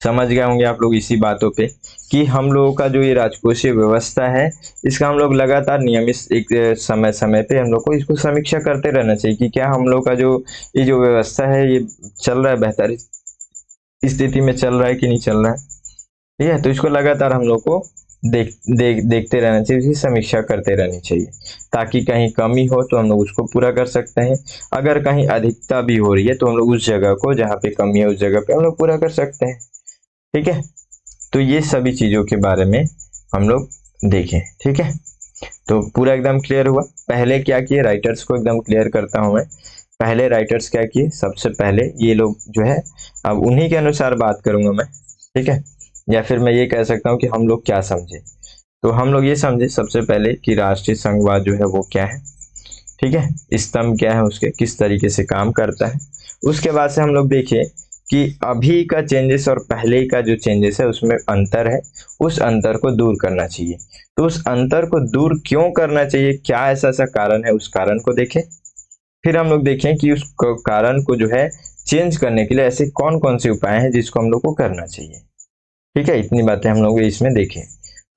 S1: समझ गए होंगे आप लोग इसी बातों पे कि हम लोगों का जो ये राजकोषीय व्यवस्था है, इसका हम लोग लगातार नियमित एक समय समय पे हम लोग को इसको समीक्षा करते रहना चाहिए कि क्या हम लोग का जो ये जो व्यवस्था है ये चल रहा है, बेहतर स्थिति में चल रहा है कि नहीं चल रहा है, ठीक है। तो इसको लगातार हम लोग को देखते रहना चाहिए, इसकी समीक्षा करते रहनी चाहिए, ताकि कहीं कमी हो तो हम लोग उसको पूरा कर सकते हैं। अगर कहीं अधिकता भी हो रही है तो हम लोग उस जगह को जहाँ पे कमी है उस जगह पे हम लोग पूरा कर सकते हैं, ठीक है। तो ये सभी चीजों के बारे में हम लोग देखें, ठीक है। तो पूरा एकदम क्लियर हुआ। पहले क्या किए, राइटर्स को एकदम क्लियर करता हूं मैं। पहले राइटर्स क्या किए, सबसे पहले ये लोग जो है, अब उन्हीं के अनुसार बात करूंगा मैं, ठीक है। या फिर मैं ये कह सकता हूँ कि हम लोग क्या समझे, तो हम लोग ये समझे सबसे पहले कि राष्ट्रीय संघवाद जो है वो क्या है, ठीक है, स्तंभ क्या है उसके, किस तरीके से काम करता है। उसके बाद से हम लोग देखें कि अभी का चेंजेस और पहले का जो चेंजेस है उसमें अंतर है, उस अंतर को दूर करना चाहिए। तो उस अंतर को दूर क्यों करना चाहिए, क्या ऐसा ऐसा कारण है, उस कारण को देखें। फिर हम लोग देखें कि उस कारण को जो है चेंज करने के लिए ऐसे कौन कौन से उपाय हैं जिसको हम लोग को करना चाहिए। ठीक है, इतनी बातें हम लोग इसमें देखें।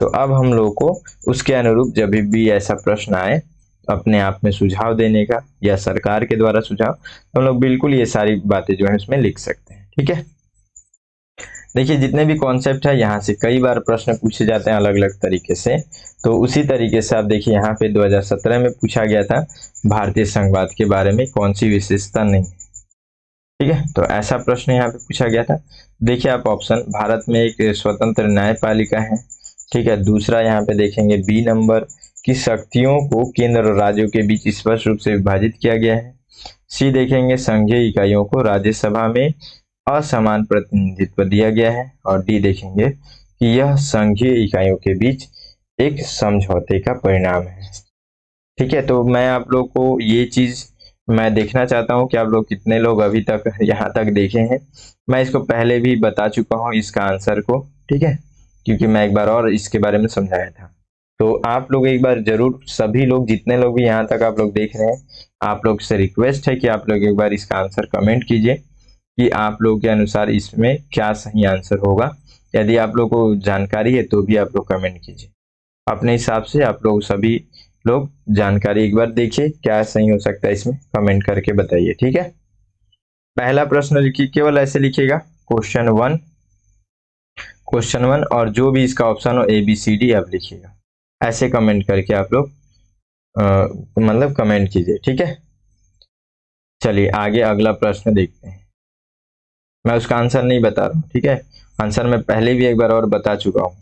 S1: तो अब हम लोग को उसके अनुरूप जब भी ऐसा प्रश्न आए अपने आप में सुझाव देने का या सरकार के द्वारा सुझाव, तो हम लोग बिल्कुल ये सारी बातें जो है उसमें लिख सकते हैं। ठीक है, देखिए जितने भी कॉन्सेप्ट है यहाँ से कई बार प्रश्न पूछे जाते हैं अलग अलग तरीके से। तो उसी तरीके से आप देखिए यहाँ पे 2017 में पूछा गया था भारतीय संघवाद के बारे में कौन सी विशेषता नहीं। ठीक है, तो ऐसा प्रश्न यहाँ पे पूछा गया था। देखिए आप ऑप्शन, भारत में एक स्वतंत्र न्यायपालिका है। ठीक है, दूसरा यहाँ पे देखेंगे बी नंबर की शक्तियों को केंद्र और राज्यों के बीच स्पष्ट रूप से विभाजित किया गया है। सी देखेंगे संघीय इकाइयों को राज्यसभा में असमान प्रतिनिधित्व दिया गया है। और डी देखेंगे कि यह संघीय इकाइयों के बीच एक समझौते का परिणाम है। ठीक है, तो मैं आप लोग को ये चीज मैं देखना चाहता हूँ कि आप लोग कितने लोग अभी तक यहाँ तक देखे हैं। मैं इसको पहले भी बता चुका हूँ इसका आंसर को, ठीक है, क्योंकि मैं एक बार और इसके बारे में समझाया था। तो आप लोग एक बार जरूर, सभी लोग जितने लोग भी यहाँ तक आप लोग देख रहे हैं, आप लोग से रिक्वेस्ट है कि आप लोग एक बार इसका आंसर कमेंट कीजिए कि आप लोग के अनुसार इसमें क्या सही आंसर होगा। यदि आप लोग को जानकारी है तो भी आप लोग कमेंट कीजिए अपने हिसाब से। आप लोग सभी लोग जानकारी एक बार देखिए क्या सही हो सकता है, इसमें कमेंट करके बताइए। ठीक है, पहला प्रश्न लिखिए, केवल ऐसे लिखिएगा क्वेश्चन वन और जो भी इसका ऑप्शन हो ABCD आप लिखिएगा, ऐसे कमेंट करके आप लोग मतलब कमेंट कीजिए। ठीक है, चलिए आगे अगला प्रश्न देखते हैं। मैं उसका आंसर नहीं बता रहा हूँ, ठीक है, आंसर मैं पहले भी एक बार और बता चुका हूँ।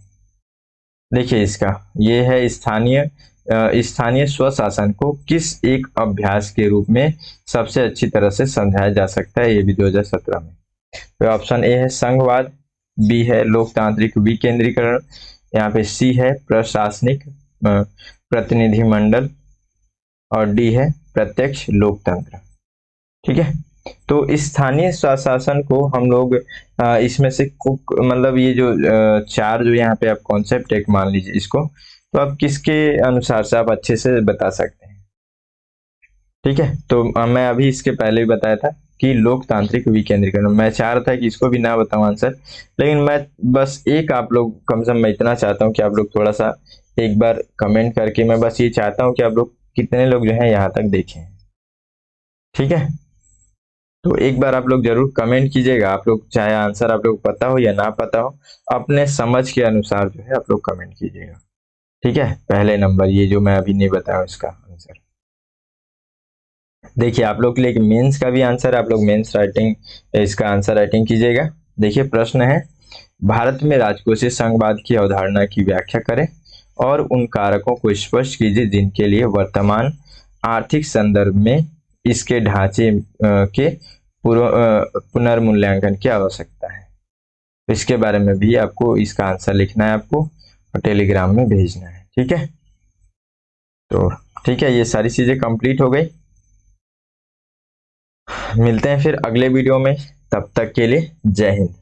S1: देखिए इसका ये है स्थानीय स्वशासन को किस एक अभ्यास के रूप में सबसे अच्छी तरह से समझाया जा सकता है, ये भी 2017 में। तो ऑप्शन ए है संघवाद, बी है लोकतांत्रिक विकेंद्रीकरण, यहाँ पे सी है प्रशासनिक प्रतिनिधिमंडल और डी है प्रत्यक्ष लोकतंत्र। ठीक है, तो स्थानीय स्वशासन को हम लोग इसमें से मतलब ये जो चार जो यहाँ पे आप कॉन्सेप्ट एक मान लीजिए इसको, तो आप किसके अनुसार से आप अच्छे से बता सकते हैं। ठीक है, तो मैं अभी इसके पहले भी बताया था कि लोकतांत्रिक विकेंद्रीकरण। मैं चाह रहा था कि इसको भी ना बताऊं आंसर, लेकिन मैं बस एक आप लोग कम से कम मैं इतना चाहता हूं कि आप लोग थोड़ा सा एक बार कमेंट करके, मैं बस ये चाहता हूं कि आप लोग कितने लोग जो है यहाँ तक देखें। ठीक है, तो एक बार आप लोग जरूर कमेंट कीजिएगा। आप लोग चाहे आंसर आप लोग पता हो या ना पता हो, अपने समझ के अनुसार जो है आप लोग कमेंट कीजिएगा। ठीक है, पहले नंबर ये जो मैं अभी नहीं बताया इसका आंसर। देखिए आप लोग के लिए एक मेंस का भी आंसर है, आप लोग मेंस राइटिंग इसका आंसर राइटिंग कीजिएगा। देखिए प्रश्न है, भारत में राजकोषीय संघवाद की अवधारणा की व्याख्या करें और उन कारकों को स्पष्ट कीजिए जिनके लिए वर्तमान आर्थिक संदर्भ में इसके ढांचे के पुनर्मूल्यांकन की आवश्यकता है। तो इसके बारे में भी आपको इसका आंसर लिखना है आपको और टेलीग्राम में भेजना है। ठीक है, तो ठीक है, ये सारी चीजें कंप्लीट हो गई। मिलते हैं फिर अगले वीडियो में, तब तक के लिए जय हिंद।